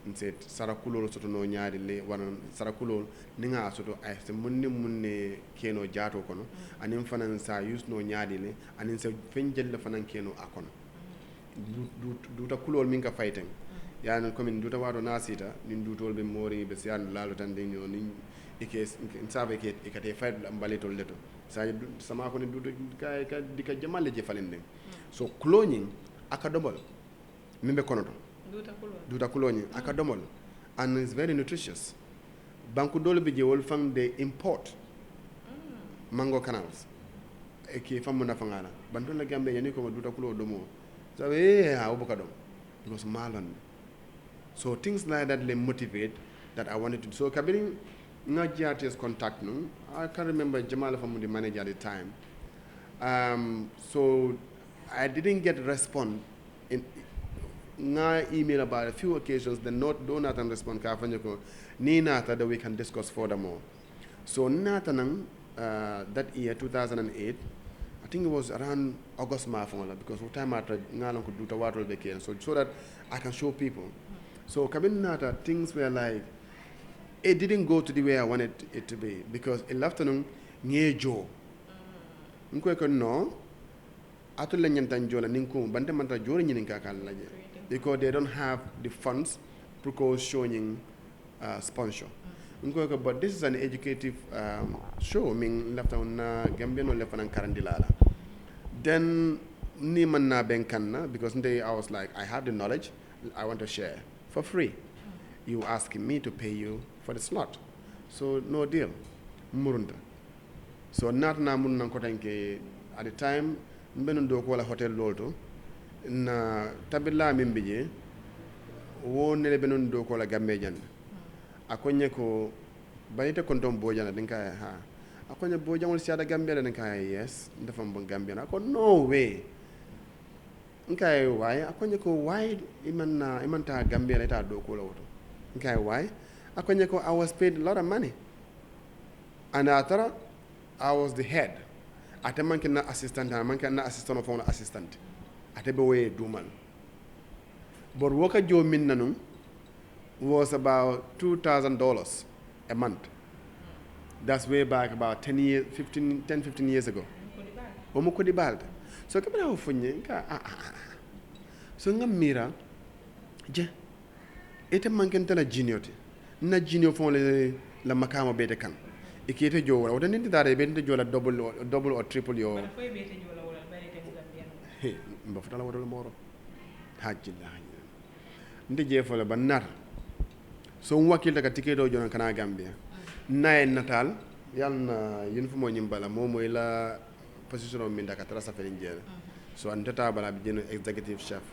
nset sarakulo soto no nyaari le wana sarakulo ninga soto ay se munne keno jaato kono anin fanan sa use no nyaadi le anin se fenjel le fanan keno akono duta kulol min ka fayten yani comme duta wado nasita nin dutol be mori be sian lalo tan de ni ike sabe ke ikate faydo ambalitol leto sa sama ko ni duta ka dika jamalle je falende so cloning aka double mimbe kono to duta kuloni aka domol and it's very nutritious banku dole bi je wol fang de import mango canals e ki famu na fangala bantu la gambe yani ko duta kulo domo sabe ha obuka dom because malon so things like that le motivate that I wanted to so kabiri nga GRTS contact no I can't remember Jamal famu the manager at the time so I didn't get response in nga email about a few occasions then do not respond ka fanyo ko ni nata that we can discuss furthermore so nata nang that year 2008 I think it was around August month because what time after nga lan ko duta watol be so that I can show people so kabin nata things were like it didn't go to the way I wanted it to be because in the afternoon ngejo nko ko no atul la nyantan jola ninko bante manta jori nyinin ka kala laje because they don't have the funds because showing sponsor but this is an educative show min lafta na Gambian no lefanan karandilala then ni man na benkanna because I was like I have the knowledge I want to share for free you asking me to pay you for the slot so no deal murunda so not na mun nan ko tanke at the time mbenon do ko wala hotel lolto na tabilla min bije wonele benon do ko la gambe jan akonye ko banita kontom bojana den kay ha akonye bojangol siada gambe den kay yes ndafam bon gambe na ko no way nkay why akonye ko why imanta gambe la ta do ko la woto nkay why akonye ko I was paid a lot of money and atara I was the head ate manke na assistant of an assistant ate be way dumal but woka jo min nanum was about $2,000 a month that's way back about 10 15 years ago omo ko di balde so kabra ho funye ka so ngam mira je ete manke tala junior na jino fon le la makama bete kan e kete jo wala wadani dare be de jola double or triple yo mba fatala wadal moro hajjilla nde je fola banar so wakil daga tike do jonan kana gambia naye natal yalna uniform nyimbala moy la position min daga tara safari njere so antata bala bi jeno executive chef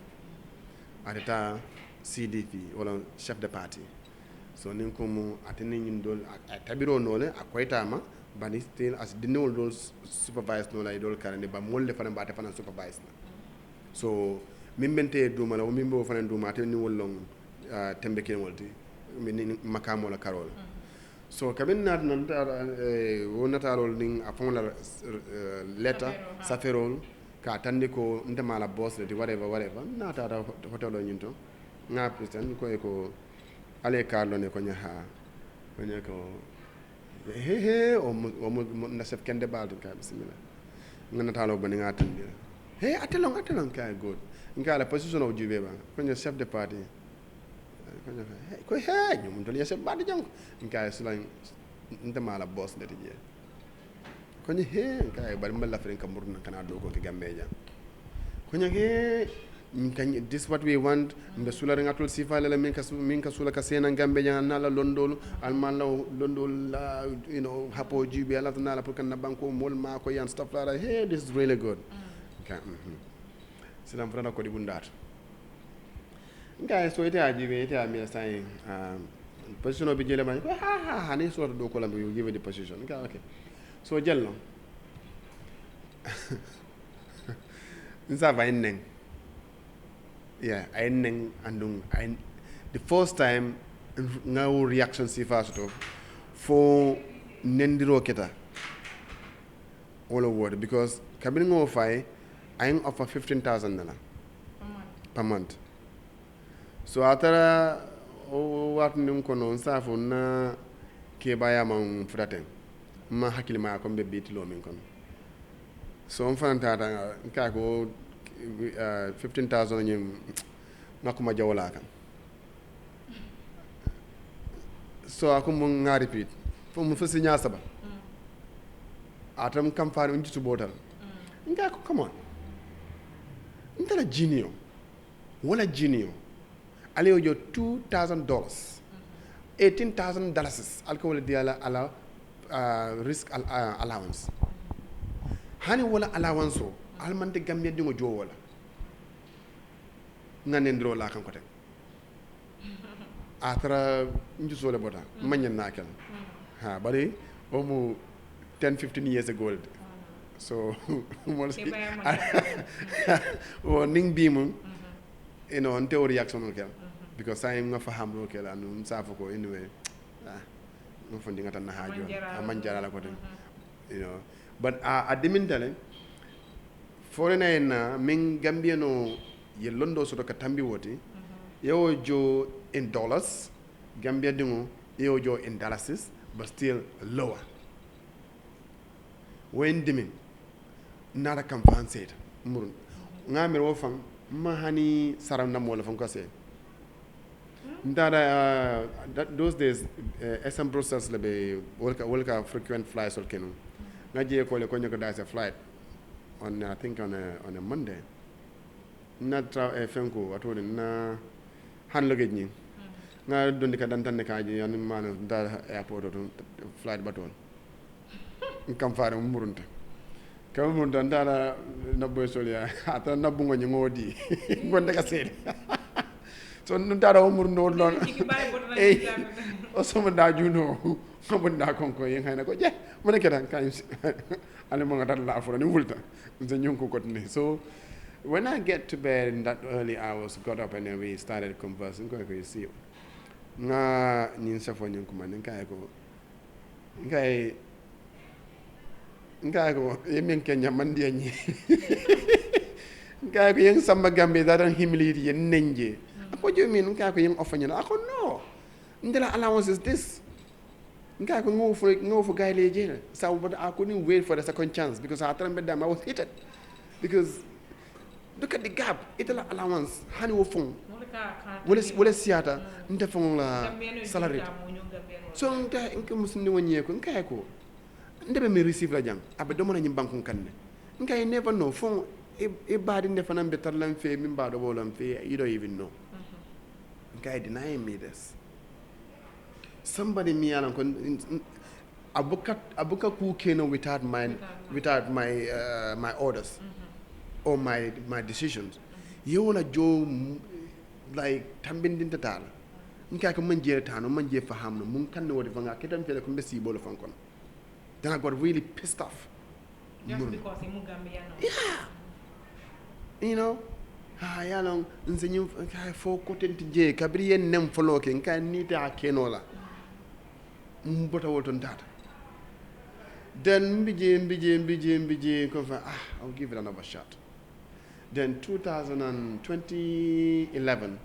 atata CDP wala chef de parti so nin ko mu atene ñin dol tabiro nole akoytama bani still as dinol dol supervise no lay dol karande ba molle fana ba fana supervise na so min bente duma la min bo fana duma te ni wollong tembe ken wolti min makamo la karol so kamin nat non wonatarol ning a fon la letter saferol ka tande ko ndema la boss de whatever nata hotel o nyinto nga president ko ale Carlo ne ko nyaha ko nyako he o na chef kende baldo ka bismillah ngana talo bani ngata ndi he atelong ka good ngala position o jube ba ko nya chef de party ko nya ko he nyum to ya chef badi jang ngala sulan ndema la boss de je ko nya he ka bari mballa fren ka murna kana do ko ke gambeja ko nya he this what we want mbe sulare ngatul sifa la min ka sula ka sena gambe jana la londol alman la londol la hapo jibe ala na pour kan banko mol ma ko yan stuff la hey this is really good okay silam frana ko di bundat so ite ajibe ite ami sai position bi jele ma ha ni so do ko la bi give the position okay so jello nsa va inen yeah the first time ngaw reaction si fasto for nendiro keta all over because kabin ngo fay I offer $15,000 per month so atara wat nim ko non safo na ke baya man furaten ma hakili ma ko be bitilo min kon so on fanta ka ko 15,000 ñim nakuma jawla kan so akum nga repeat fo mu fasi nya saba atam kam faani unti botal nga ko come on ndala jinio wala jinio ale yo $2,000 $18,000 alko wala ala risk allowance hani wala allowance o almante gambia dingo jo wala nganendro la kan ko tek atra njusole bota manyen nakel ha bari omu 10-15 years ago so mo o ning bimu on theory reaction on kel because I am nga faham lo kel anu safa ko anyway no fondi ngata na hajo amanjara la ko tek but at the meantime foreigner en min gambiano ye londo soto ka tambi woti yewo jo in dollars gambia dingo yewo jo in dollars but still lower when dimin nara kam fansed murun ngamir wo fam mahani saram nam wala fam ko se ndara those days SM Brussels lebe wolka frequent flights or kenu ngaje ko le ko nyoko da sa flight on I think on a Monday na fenko atore na han luggage ni nga dondi ka dan tan ka ji yan man da airport to flight baton kam faare murunta kam mun dan dara na boy solia ata na bungo ni ngodi gonde ka sede so nun dara o murndo lon o so da juno ko bunda konko yen hayna ko je mo ne kedan kan ale mo ngata la afro ni wulta nze nyonko kotne so when I get to bed in that early hours, got up and then we started conversing. Go you see, na ninsa for nyonko man nkai ko yemen Kenya mandia ni nkai ko yen samba gambe daran humility yen nenje ako jo min nkai ko yen ofanya ako no ndela allowance is this nkai ko ngo for guy leje so but I couldn't wait for the second chance because I turned them I was hit it because look at the gap. It's an allowance. Honey will phone. wala siata nte fon la salary so nka musundi wonye ko nka ko ndebe mi receive la jang abe do mona nyim banku kanne nka you never know fon e baadi nde fanam be tarlam fe min baado bolam fe you don't even know nka deny me this somebody me alan ko abuka ku keno without my orders or my decisions you wanna jo like tambindinta tala nka ko manje tano manje fahamno mun kan no wodi fanga ketam fele ko mbesi bolo fankon then I got really pissed off
just because mu Gambia no
yeah you know yalon nzenyu ka fo ko tenti je kabri yen nem folo ke nka nita kenola mbota woton tata then mbije ko fa I'll give it another shot. Then 2011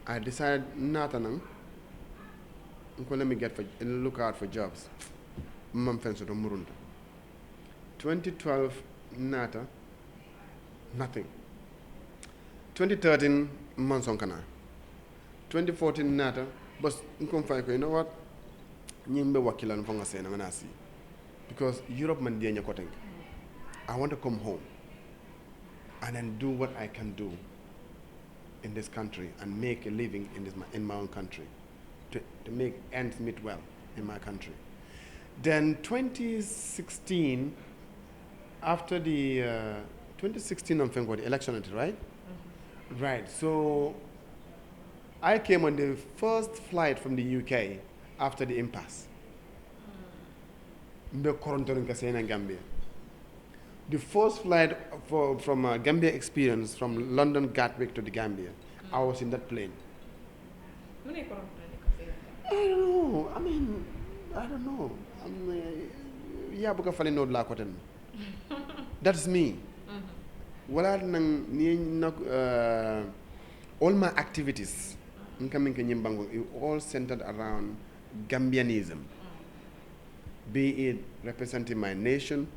I decided natanang let me look out for jobs. Mam fenso to murunda. 2012 nata nothing. 2013 mansonkana. 2014 nata but you know what? Nyimbe wakila nfonga sena nganasi. Because Europe man dia nyakoteng. I want to come home and then do what I can do in this country and make a living in my own country to make ends meet well in my country. Then 2016 after the 2016 the election, right? Mm-hmm. Right. So I came on the first flight from the UK after the impasse. Gambia. The first flight from Gambia experience from London Gatwick to the Gambia, I was in that plane. I don't know. Yeah, because I know that's me. All my activities all centered around Gambianism. Be it representing my nation,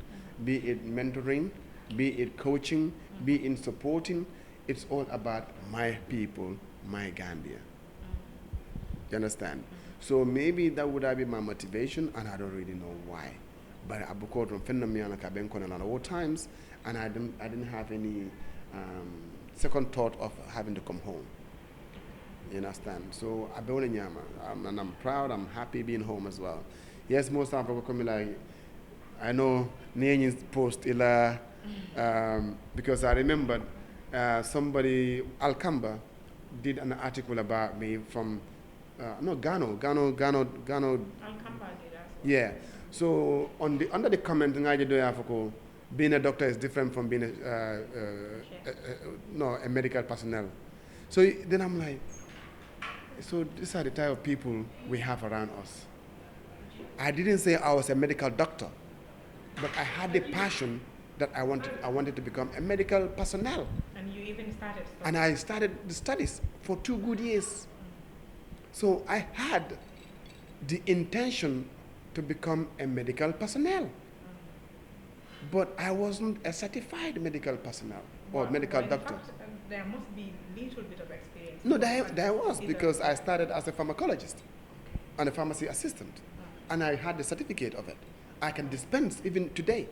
be it mentoring, be it coaching, be it supporting, it's all about my people, my Gambia. You understand? So maybe that would have been my motivation, and I don't really know why. But I booked from Fennomiana Kabenko a lot of times, and I didn't have any second thought of having to come home. You understand? So and I'm proud, I'm happy being home as well. Yes, most of them come like, I know Nyenyi's post because I remembered somebody, Alcamba, did an article about me from Gano.
Alcamba did as well.
Yeah. So under the comment, being a doctor is different from being a medical personnel. So then I'm like, so these are the type of people we have around us. I didn't say I was a medical doctor, but I had the passion that I wanted to become a medical personnel.
And you even started studies.
And I started the studies for 2 good years. So I had the intention to become a medical personnel. But I wasn't a certified medical personnel or medical doctor.
Fact, there must be a little bit of experience.
No, there was, because I started as a pharmacologist and a pharmacy assistant. And I had the certificate of it. I can dispense even today.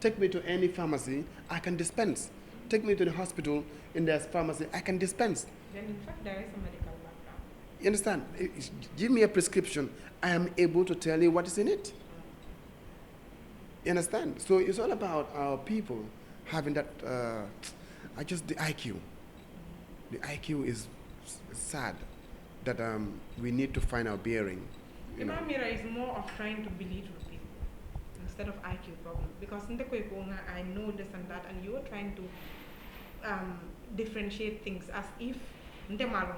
Take me to any pharmacy, I can dispense. Take me to the hospital, in their pharmacy, I can dispense.
Then in fact there is a medical background.
You understand? Give me a prescription, I am able to tell you what is in it. You understand? So it's all about our people having that, the IQ. The IQ is sad that we need to find our bearing.
Mira is more of trying to belittle people instead of IQ problem, because I know this and that, and you are trying to differentiate things as if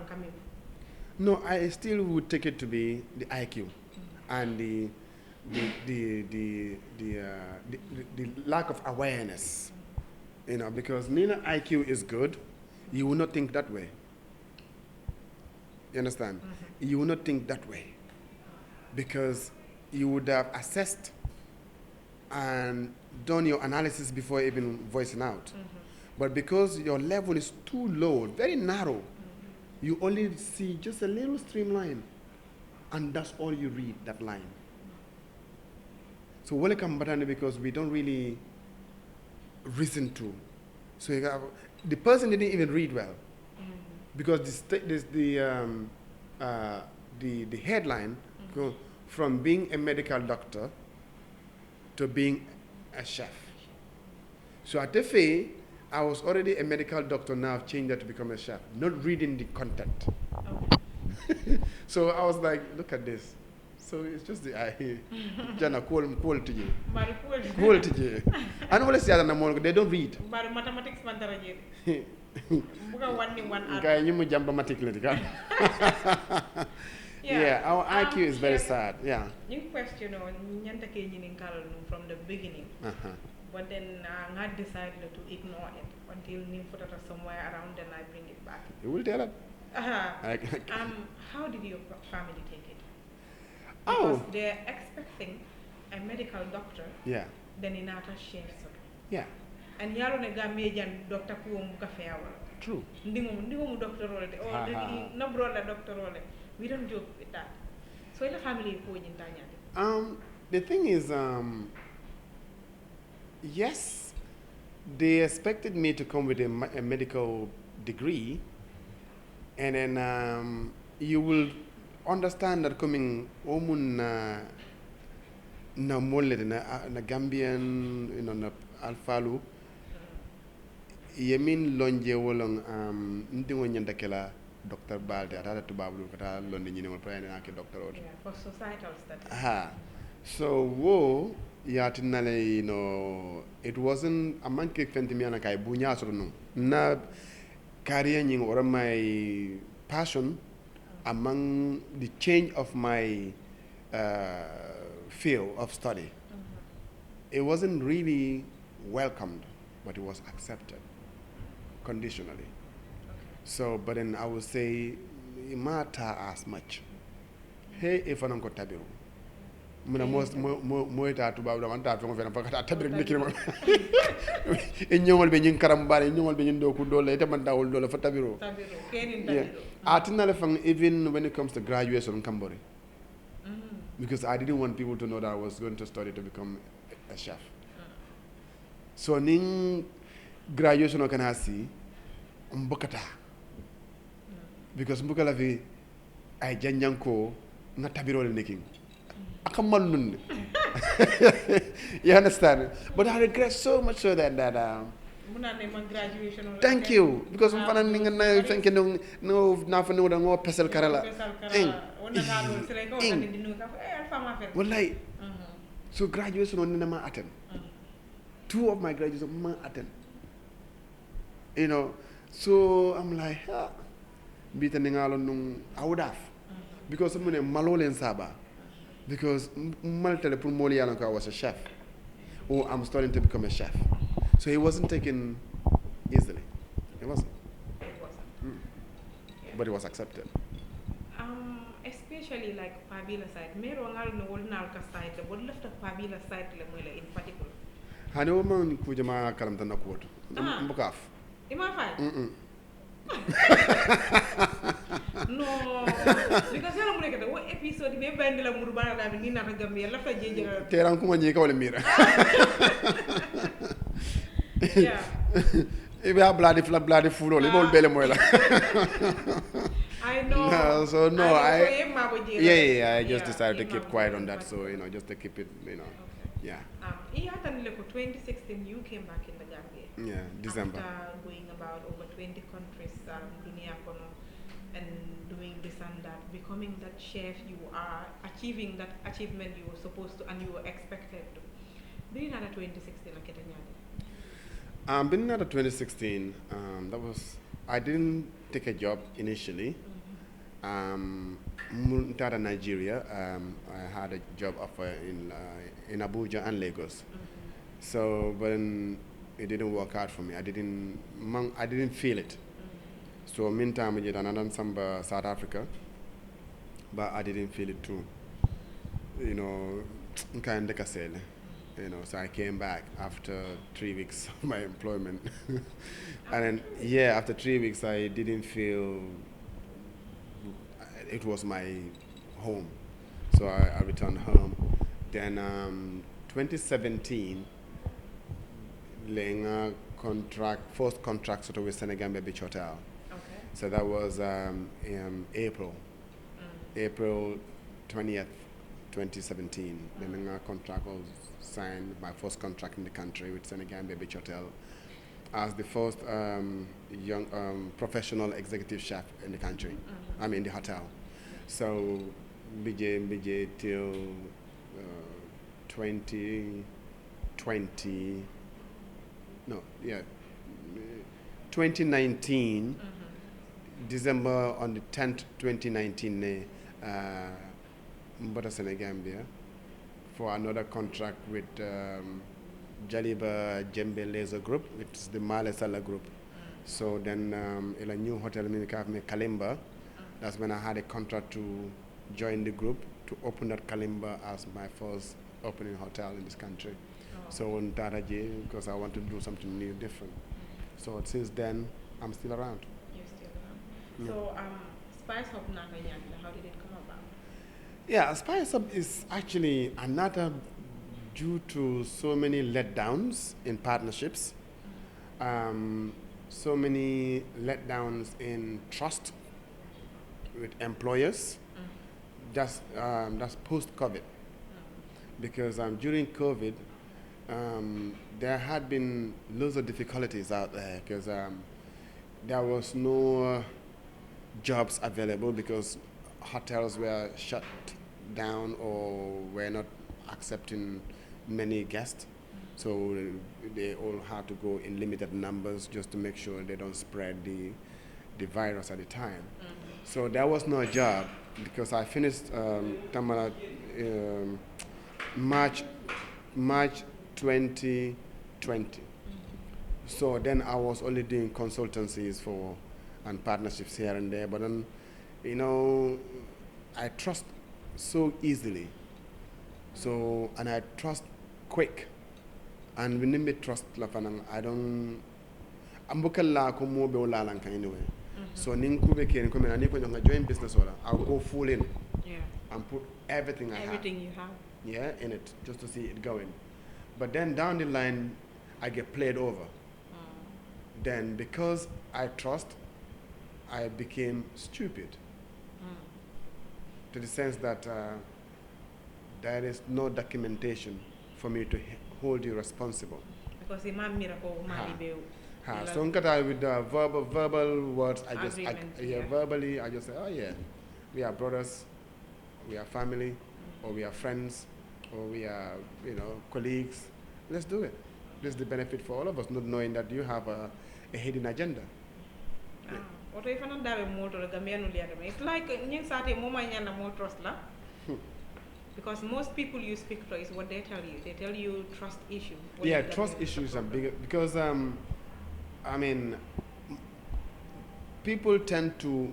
coming.
No, I still would take it to be the IQ and the lack of awareness. Because Nina IQ is good, you will not think that way. You understand? Mm-hmm. You will not think that way, because you would have assessed and done your analysis before even voicing out. Mm-hmm. But because your level is too low, very narrow, you only see just a little streamline, and that's all you read, that line. So welcome batani because we don't really reason to. So you have, the person didn't even read well because the headline go from being a medical doctor to being a chef. So at the FA, I was already a medical doctor, now I've changed that to become a chef, not reading the content. Okay. So I was like, look at this. So it's just the I Jana cool to you. Cool to you. I know what they don't read.
But mathematics man daraje. Buga one
Guy you mu jamba mathematics. Yeah, our IQ is very sad. Yeah.
You question on nyanta ke nyinin kala from the beginning. But then I decided to ignore it until Nim put it somewhere around and I bring it back.
You will tell it.
How did your family take it? Because they're expecting a medical doctor.
Yeah.
Then in ata chef.
Yeah.
And yaro ne gamejan doctor ku mu kafe awal.
True.
Ndingo mu doctor role or no brother doctor role. We don't joke with that. So in the family ko nyintanya.
The thing is yes, they expected me to come with a medical degree, and then you will understand that coming omun na molle na Gambian, na Alfalu, yemin lonje wolong ndingo nyanda kela Dr. Balde atata tubabu kata londe nyine mo prene na ke doctor.
Yeah, for societal studies.
So wo yatinale, it wasn't a man ke fentimiana kai bunya soro no na career nying or my passion among the change of my field of study. It wasn't really welcomed, but it was accepted conditionally. So, but then I would say, it matter as much. Hey, if I don't go tabiru. Muna mo ta tuba da man ta to fena fakata tabir mikir mo e nyongol be nyin karambale nyongol be nyin do ku dole te man dawul dole fa tabiru
kenin tabiru
atina le fang even when it comes to graduation in Cambodia, because I didn't want people to know that I was going to study to become a chef. So ning graduation o kana si mbokata because mbokala vi ay janjanko na tabiro le neking. You understand? But I regret so much so that thank you, because I'm thinking no nothing no no pesel karala. Wallahi. So graduation on nema attend. 2 of my graduates ma attend. So I'm like, I would have, because I'm malolen saba. Because I was a chef, or I'm starting to become a chef, so he wasn't taken easily. It wasn't. But it was accepted.
Especially like Pabila side. Mero ngal no wol nal ka side. What left of Pabila side le moile in particular.
Hano man kujama kalam tan nakuot. Mbukaf.
Ima fine. No, because yalla mu nekk wo episode be bandi la muru bana da ni na ta Gambia la fa jeje
teran kuma ñi kawle mira.
Yeah.
Ibe bloody fulo le bol bele moy la.
I know.
No, so no, I just decided to keep quiet on that,
back.
so just to keep it,
Okay.
Yeah.
2016 you came back in the Gambia.
Yeah, December.
After going about over 20 countries, dunia kono, and doing this and that, becoming that chef you are, achieving that achievement you were supposed to and you were expected to. Being at 2016 like Kenyani.
Being at 2016, I didn't take a job initially. Moved Nigeria. I had a job offer in Abuja and Lagos. So, but it didn't work out for me. I didn't feel it. So, meantime, I did another samba South Africa, but I didn't feel it too. So I came back after 3 weeks of my employment. And then, after 3 weeks, I didn't feel it was my home. So I returned home. Then 2017, laying a first contract sort of with Senegambia Beach Hotel.
Okay.
So that was in April. April 20th, 2017. Then a contract was signed, my first contract in the country with Senegambia Beach Hotel as the first young professional executive chef in the country. I mean, the hotel. So, BJ till 2020, no, yeah, 2019, December on the 10th, 2019, Mbota Senegambia for another contract with Jaliba Jembe Laser Group, which is the Male Sala Group. So then in a new hotel in Kalimba, that's when I had a contract to join the group to open that Kalimba as my first opening hotel in this country. So in Taraji, because I want to do something new, different. So since then, I'm still around.
You're still around. So Spice Hub Nakanyanda, how did it come about?
Yeah, Spice Up is actually another due to so many letdowns in partnerships, so many letdowns in trust with employers. That's post-COVID, because during COVID, there had been loads of difficulties out there because there was no jobs available because hotels were shut down or were not accepting many guests. So they all had to go in limited numbers just to make sure they don't spread the virus at the time. So there was no job because I finished Tamara March 2020. So then I was only doing consultancies and partnerships here and there. But then, I trust so easily. So, and I trust quick. And when I trust I don't. I'm anyway. So Ninkube can come in and join business order. I'll go full in.
Yeah.
And put everything I have.
Everything you have.
Yeah, in it, just to see it going. But then down the line, I get played over. Then because I trust, I became stupid. To the sense that there is no documentation for me to hold you responsible.
Because the man miracle
So with the verbal words, verbally, I just say, oh yeah, we are brothers, we are family, or we are friends, or we are, colleagues. Let's do it. This is the benefit for all of us, not knowing that you have a hidden agenda.
It's like because most people you speak to is what they tell you. They tell you trust issue.
Yeah, trust issues are bigger because people tend to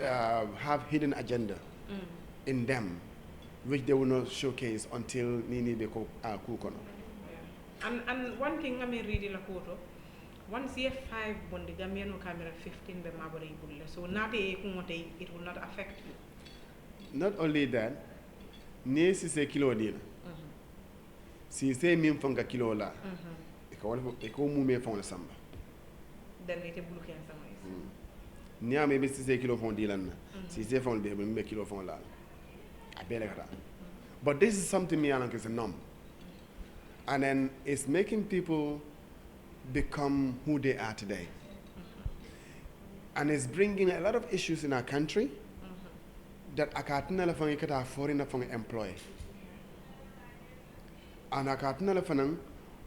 have hidden agenda in them, which they will not showcase until Nini Beko Kukono.
And one thing reading a photo. One CF5 on the Gambian camera 15 be mabari bulle. So not it will not affect you.
Not only that, ne si se kilo dina. Si se mim fonga kilo la. Eko mu me fonga samba.
Then it blue can sama.
Nia maybe si se kilo fonga dilan. Si se fonga be me kilo fonga la. I better. But this is something me alan is a norm. And then it's making people become who they are today. And it's bringing a lot of issues in our country that akatina fangi kata foreigner fangi employ. And akatina fanang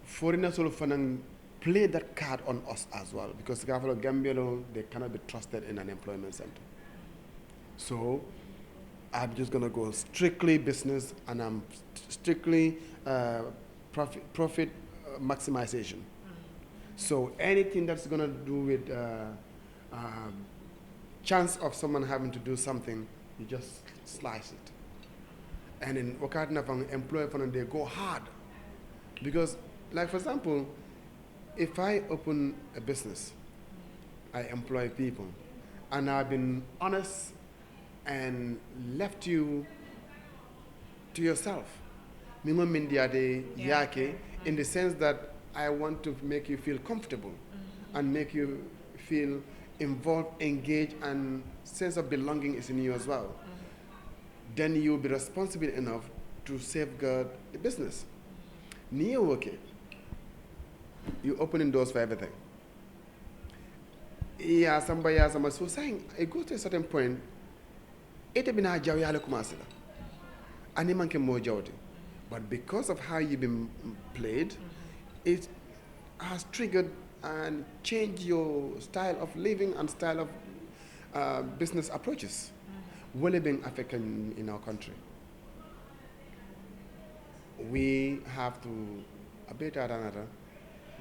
foreigner solo fanang play that card on us as well because Gambia they cannot be trusted in an employment center. So I'm just gonna go strictly business and I'm strictly profit maximization. So anything that's gonna do with chance of someone having to do something, you just slice it. And in Wakatna employer they go hard. Because like for example, if I open a business, I employ people, and I've been honest and left you to yourself. Mingo mindiade yake, in the sense that I want to make you feel comfortable and make you feel involved, engaged, and sense of belonging is in you as well. Then you'll be responsible enough to safeguard the business. Near okay, you opening doors for everything. Yeah, somebody so saying it goes to a certain point. It been a jawi kumasila, ani manke mo jawdi, but because of how you've been played, it has triggered and changed your style of living and style of business approaches. Well, being African in our country, we have to abate another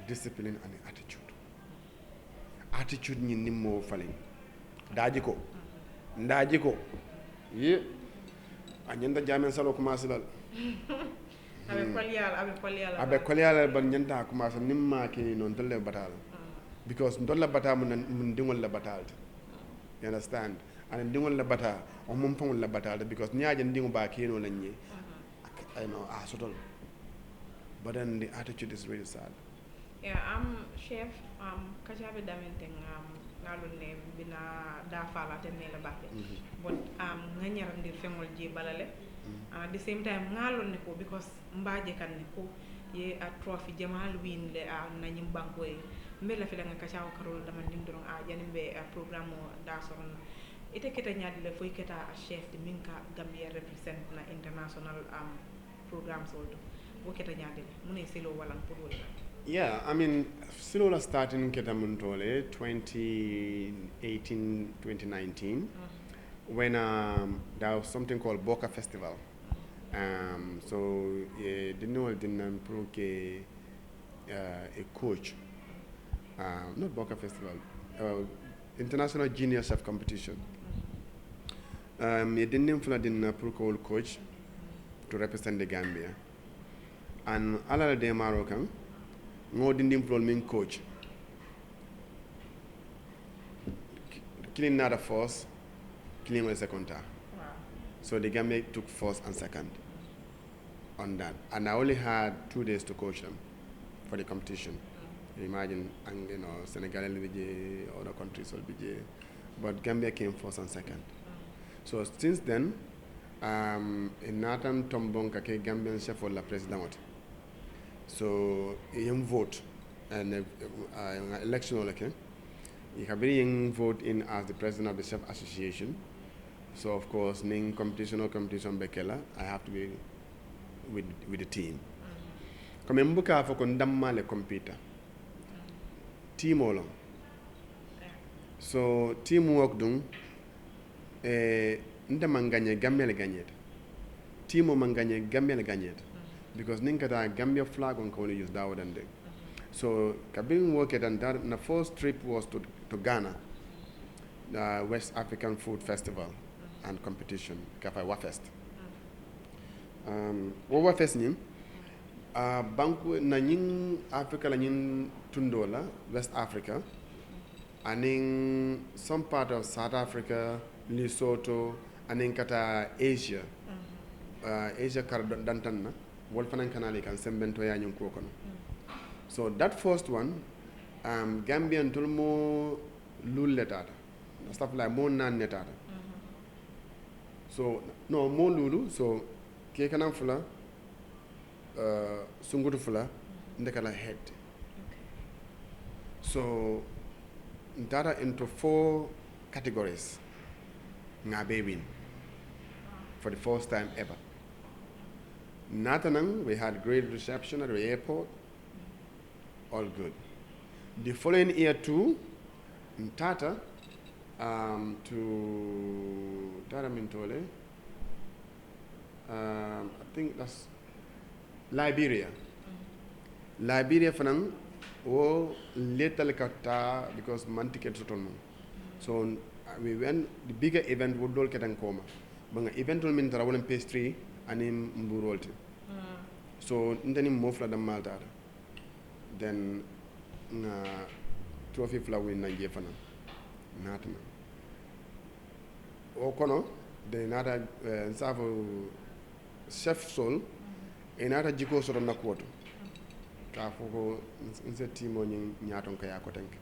discipline and attitude. Attitude ni mo falling. Ndajiko. Ye. Anyanda jamen salo kumasilal. Abe kolyala ban nyanda kumasa nimma kini non tolle batal. Because ndolla batal mun dingol la batal. You understand? And dingol la batal o mum fon la batal because nyaaje ndingo ba kino lanye. I know sotol. But then the attitude is really sad.
Yeah, chef, kajabe damenteng ngalun ne bina da fala tenela batte. But nganyarandir femol je balale. At the same time ngalun ne ko because mbaje kan ne ko ye a trophy jamal win le na nyim banko e mbela fela nga kachaw karol dama nim dorong janimbe programme da soron ite keta nyaadi le foy keta chef de minka Gambia represent na international programs also. Wo keta nyaadi le mune selo walan pour wala.
Yeah, I mean, Silola started in Ketamuntole 2018, 2019, when there was something called Boca Festival. So, didn't improve a coach, not Boca Festival, International Junior Chef Competition. He didn't improve a coach to represent the Gambia. And all of them are okay. No didn't min coach. Killing not a force, killing a second time. Wow. So the Gambia took first and second on that. And I only had 2 days to coach them for the competition. Imagine, and Senegal, other countries will be, but Gambia came first and second. So since then, in Nathan Tombonka, Gambian chef for la president. So young vote and election okay. You have very young vote in as the president of the chef association. So of course, ning competition bekela, I have to be with the team. Comme mbuka fo ko ndamma le compete. Team olo. So team work dum ndama gagner Gambia le gagner. Team o man gagner Gambia le gagner. Because Ninkata Gambia flag on only use that and day. So Kabin worked and that the first trip was to Ghana, the West African Food Festival and competition, Kafa Wafest. Wafest ni banku na nying Africa la nying tundola West Africa, and in some part of South Africa, Lesotho, and in Kata Asia, Asia Kardantanna. Wolfanan Kanali can sembento ya nyunko kono. So that first one, Gambian tulmo lul letata. Stuff like mo nan netata. So no mo lulu, so kekanam fula sungutu fula ndekala head. So data into 4 categories. Ngabe win for the first time ever. Natanang, we had great reception at the airport. All good. The following year too, in Tata, to Tata Mintole, I think that's Liberia. Liberia fanang o little kata because man ticket sotono. So we went the bigger event would all get and coma. But event will mean travel and pastry. Anim mburolte. So ndani mofla da malta. Then trophy fla win na jefana. Natana. o kono de nata nsafo chef sol e nata jiko soto nakwoto ka foko nse timo nyi nyaton ka ya ko tank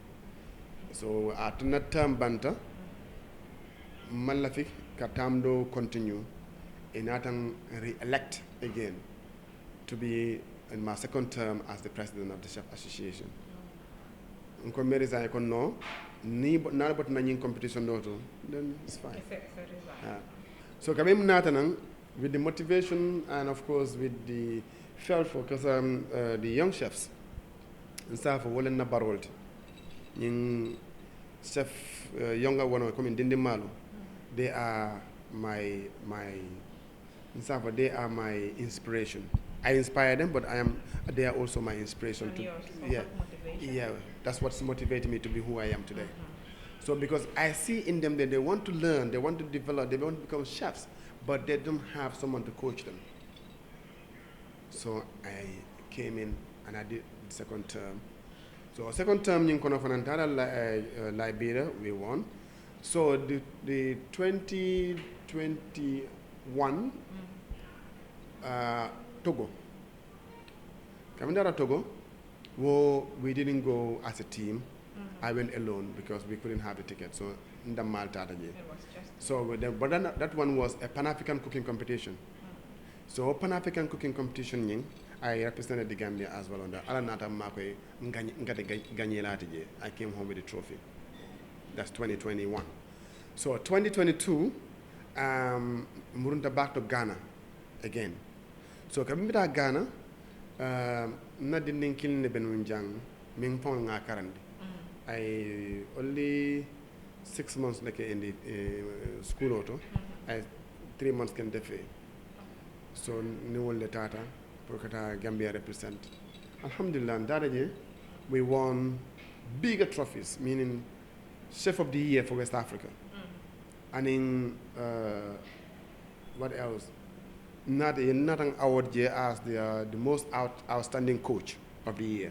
so atna tambanta malafik ka tamdo continue e natan re-elect again to be in my second term as the president of the Chef Association. Nko resign ko no ni na bot na nyin competition doto then it's fine. So kamem natanan with the motivation and of course with the felt for because the young chefs and stuff wala na barolti yin chef younger one come in dindi malu they are my they are my inspiration. I inspire them, but they are also my inspiration. Yeah, that's what's motivating me to be who I am today. So because I see in them that they want to learn, they want to develop, they want to become chefs, but they don't have someone to coach them. So I came in and I did the second term. So second term in Konofanantara, Liberia, we won. So the 2021 Togo. Kamindara Togo, we didn't go as a team. I went alone because we couldn't have the ticket. So in the Malta, so but then that one was a Pan-African cooking competition. So Pan-African cooking competition, I represented the Gambia as well on the Alanata Makwe Ganyelati. I came home with the trophy. That's 2021. So 2022, Murunta back to Ghana again. So Kabimita Ghana, na didn't kill the Benunjang, Ming Pong Karandi. I only 6 months like in the school auto. I 3 months can defe. So New Letata, Prokata Gambia represent. Alhamdulillah, that year we won bigger trophies, meaning Chef of the Year for West Africa. And in what else? Not an award year as the most outstanding coach of the year.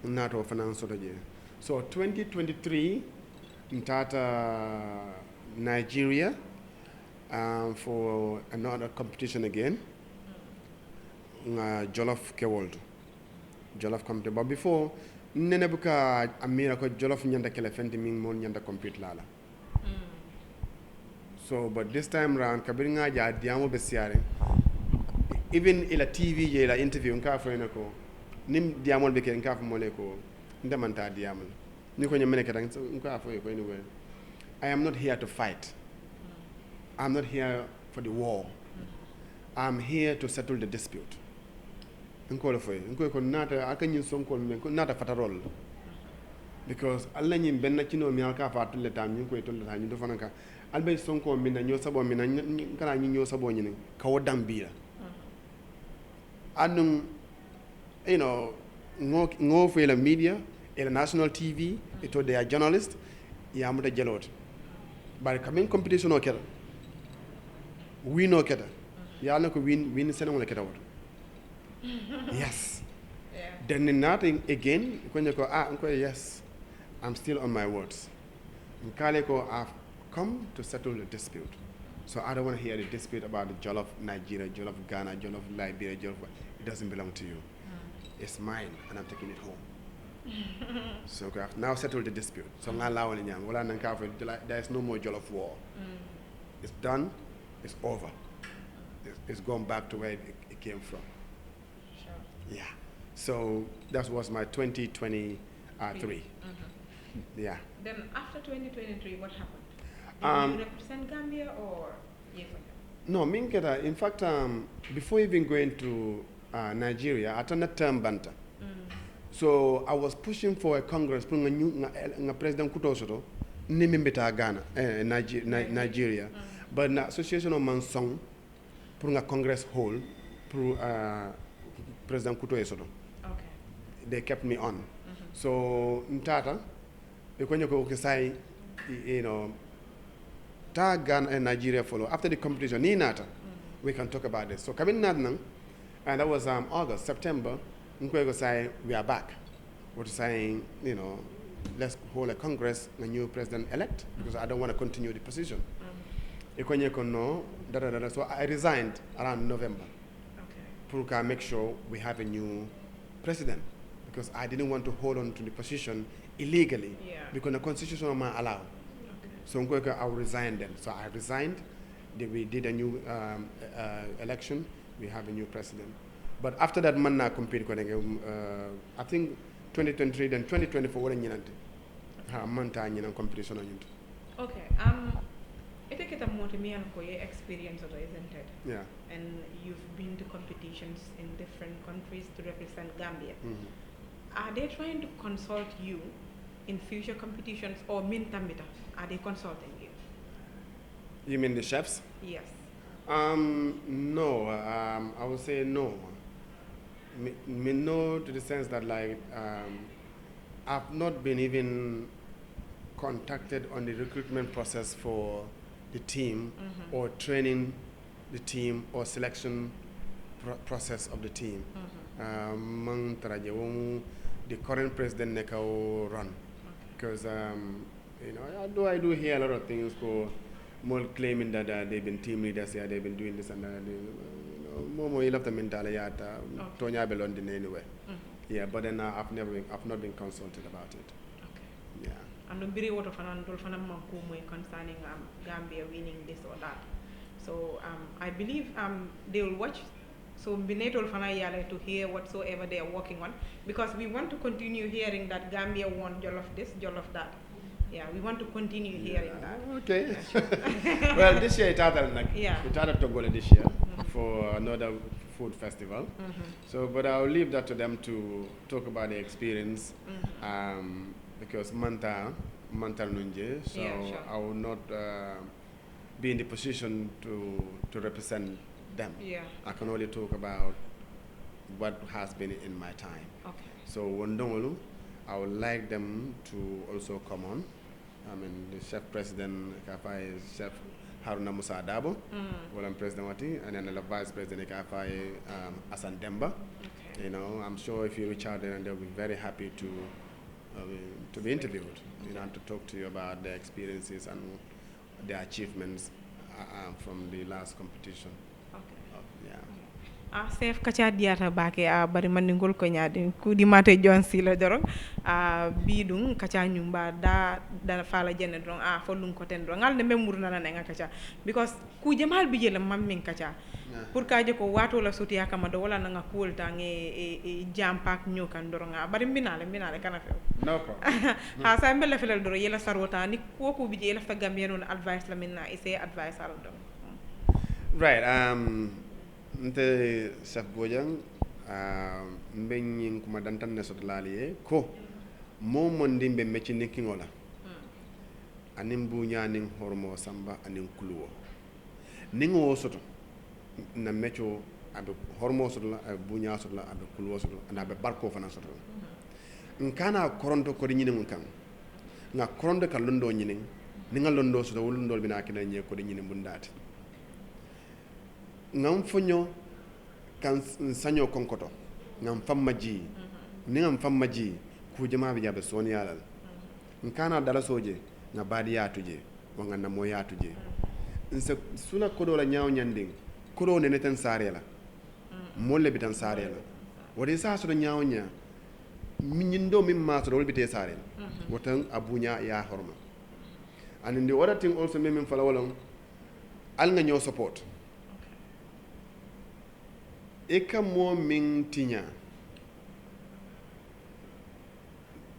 Not of financial year. So 2023 in Tata Nigeria for another competition again. Jollof World. Jollof competition. But before Nenebuka Amira ko Jollof nyanda kele fenti ming mon nyanda compete lala. So, but this time round, Kabiringa ja diamo besiare. Even ila TV je ila interview nka fo enako. Nim diamo beke nka fo moleko. Ndamanta diamo. Niko nyamene kata nka fo ko anyway. I am not here to fight. I'm not here for the war. I'm here to settle the dispute. Nko fo nko ko nata akanyin sonko nata fatarol. Because Allah nyim benna chino mi alka fa tulle tam nyi ko tulle tam nyi do fanaka albay sonko minna nyo sabo minna kala nyi nyo sabo nyi ka wodam biira anum you know ngo for the media the national TV it they are journalists ya muta jelot bar kamen competition o kera we no keta ya na ko win senamo la keta wot yes then nothing again ko nyako ko yes I'm still on my words. Nkaleko, I've come to settle the dispute. So I don't want to hear the dispute about the Jollof Nigeria, Jollof Ghana, Jollof Liberia, Jollof. It doesn't belong to you. It's mine, and I'm taking it home. So I've now settled the dispute. So there is no more Jollof war. It's done. It's over. It's gone back to where it came from.
Sure.
Yeah. So that was my 2023. Yeah.
Then after 2023, what happened? Did you represent Gambia or
No, Minketa. In fact, before even going to Nigeria, I turned a term banter. So I was pushing for a Congress, President Kutosoto, Nimimbeta Ghana, Nigeria, but the Association of Mansong, a Congress hall, President Kutosoto.
Okay.
They kept me on. So Ntata. You know, Ghana and Nigeria follow. After the competition, we can talk about this. So coming now, and that was August, September, we are back. We're saying, you know, let's hold a Congress, a new president-elect, because I don't want to continue the position. So I resigned around November. To make sure we have a new president, because I didn't want to hold on to the position illegally, because the constitution will not allow. So I will resign then. So I resigned. We did a new election. We have a new president. But after that, man na compete I think 2023 then 2024 wala ñinante. Ha man ta ñinan competition ñunta.
Okay. Ite kita moti mi ko ye experience of isn't it?
Yeah.
And you've been to competitions in different countries to represent Gambia. Are they trying to consult you in future competitions, or Mintambita? Are they consulting you?
You mean the chefs?
Yes.
No. I would say no. Me no, to the sense that I've not been even contacted on the recruitment process for the team, or training the team, or selection process of the team. The current president Nekao run, because I do hear a lot of things for more claiming that they've been team leaders here, they've been doing this and that. Momo you love the mentality Tonya Belondin anyway. Yeah, but then I've not been consulted about it. Okay. Yeah.
And the very word of an concerning Gambia winning this or that. So I believe they will watch. So Binetol Fana Yale to hear whatsoever they are working on, because we want to continue hearing that Gambia won Jollof this, Jollof that. Yeah, we want to continue hearing that.
Okay.
Yeah, sure.
Well, this year it started Togola this year for another food festival. So, but I'll leave that to them to talk about the experience, because Manta Nunje, so
yeah, sure.
I will not be in the position to represent them.
Yeah.
I can only talk about what has been in my time.
Okay.
So Wondongolu, I would like them to also come on. I mean, the chef president Kafai is Chef Haruna Musa Adabo, well, I'm President Wati, and then the vice president Kafai Asan Demba. Okay. I'm sure if you reach out there, and they'll be very happy to be interviewed, to talk to you about their experiences and their achievements from the last competition.
Sef kacha diata bake bari mandingol ko nyaade ku di mate jonsi la doro bidung kacha nyumba da fala jenne don folum ko ten do ngal ne memur na nga kacha, because ku jamal bi jela mammin kacha pour ka je ko wato la soti akama do wala nga kuul tange e jampak nyokan doro nga bari minale kana fe
no problem
ha sa mbele felal doro yela sarwota ni ko bi jela fa gambia non advice la minna essayer advice al do
right. Nte CHEF BOJANG mbeñing kuma dantan ne soto laaliye ko momondi mbe mecci ninkingola anin buña nin hormo samba anin kuluwo ningo soto na mecco abe hormo soto la abe buña soto la abe kuluwo soto na abe barko fana soto nkana koronto ko di ñinin kan nga koronto ka londo ñinin ninga londo soto wulundo bina kina ñe ko di ñinin bundati ngam fonyo kan sanyo konkoto ngam famma ji ni ngam famma ji ku jama bi jabe soni yalal nkana dala soje nga badi yatuje wanga na mo yatuje nse sula kodo la nyaaw nyanding kodo ne neten sare la molle bitan sare la wodi sa so nyaaw nya minyindo mimma so dol bite sare wotan abunya ya horma and the other thing also memin fala wolon al nga ñoo support eka mo min tinya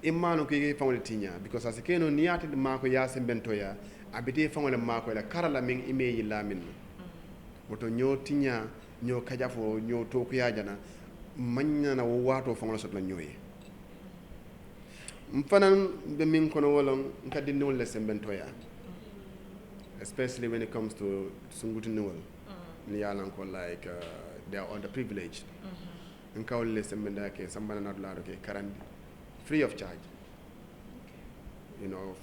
imano ke famole tinya because as keno niati de mako ya sembento ya abite famole mako la karala min imeyi lamin woto ñoo tinya ñoo kajafo ñoo to ko yajana manya na wato famole sot la ñoye mfanan be min kono wolon kadinde wala sembento ya especially when it comes to sungutinwol ni yalan ko like they are underprivileged. And Kauli Sembenda ke Sambana Nadlaro ke Karandi free of charge.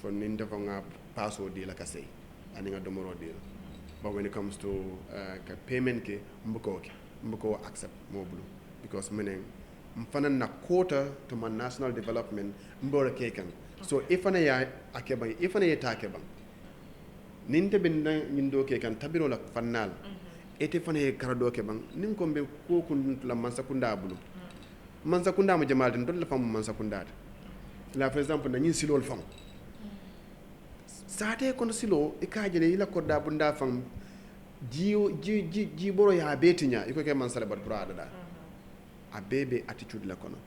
For Nindavanga password deal like I say, and a domoro deal. But when it comes to payment ke Mbuko accept more blue. Because meaning mfana na quota to my national development mbora kekan so ifana ya akeba ifana ya takeba ninte ben min do ke kan tabiro la fannal ete fana ye karado ke bang nin ko be ko kun la mansakunda bulu mansakunda mo jamal den la fam mansakunda la par exemple na nyin silol fam saate kono silo e kaajele ila kodda bunda fam ji boro ya betinya iko ke man sala bat brada da a bebe attitude la kono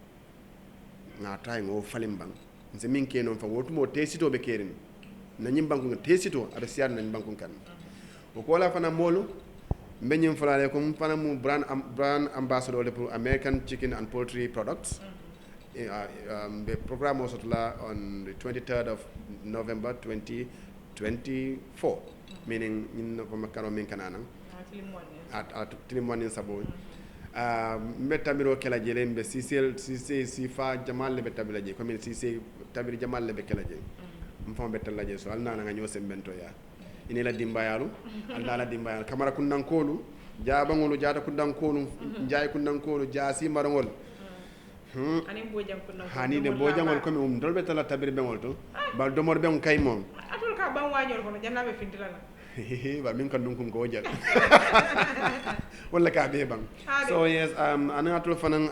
na tay ngo falim bang nse min ke non fa wotumo tesito be kerin na nyim banku tesito ada siar na banku kan o ko la fana molu mbenyim falale ko fana mu brand ambassador pour American chicken and poultry products. The program was on the 23rd of November 2024, meaning in Makano Minkanana at Tilimwan Sabo. Metamiro Kelajele, the CC Fa Jamal Lebetabilaje, come CC Tabiri Jamal Lebekelaje, Mfam Betalaje, so Alna and Yosem Bentoya. Inela dimbayalu alala dimbayal kamara kundankolu jabangolu jata kundankolu jay kundankolu jasi marangol
ani bojang kundankolu
hani de bojangol komi dolbe tala tabir bengol to bal domor beng kay mom
atul ka ban wañor ko jannabe findilala
ba min kan dunkum ko wajal wala ka be bang so yes ana atul fanan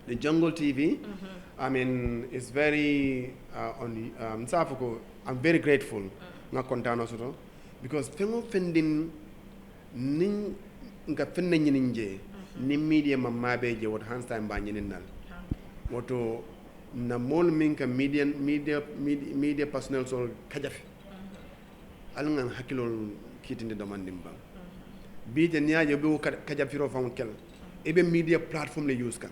the Jungle TV I mean it's very on Safoko I'm very grateful nga kontano soto because fengo fendin nin nga fenne nyinin je ni media mamabe je wat hands time ba nyinin nal woto na mol min ka media personnel so kajafi alngan hakilol kitinde domandim ba bi je nyaaje be kajafi ro fam kel ebe media platform le use kan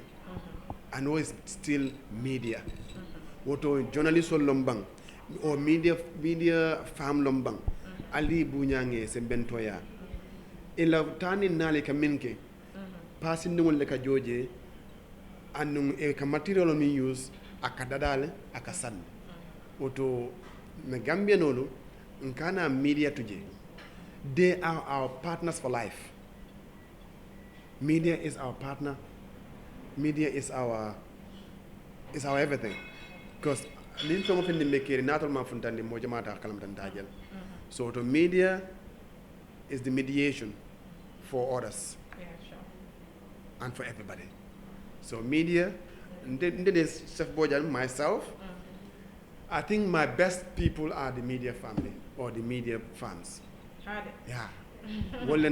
I know it's still media woto journalist lombang o media fam lombang ali bunyange se bentoya ila tani nale ka minke pasin ngol le ka joje anum e ka material mi use akadadale akasan oto na gambia nolo nkana media tuje they are our partners for life. Media is our partner. Media is our everything because nin to ngofende mekere natal ma funtande mo jamata kalam tan tajel so to media is the mediation for others and for everybody. So media this Chef Bojang, myself, I think my best people are the media family or the media fans. Yeah. Well,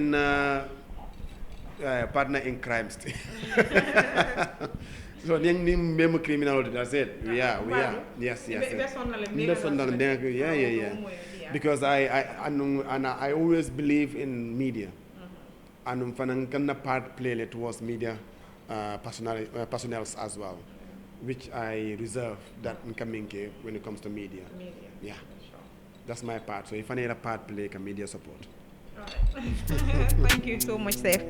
partner in crime. So then memo criminal that's it. We are. Yes. Yeah. Because I always believe in media. And fanang part play towards media personnel as well, which I reserve that in coming when it comes to media. Yeah. Sure. That's my part. So if I need a part play, media support.
All right. Thank you so much, Chef.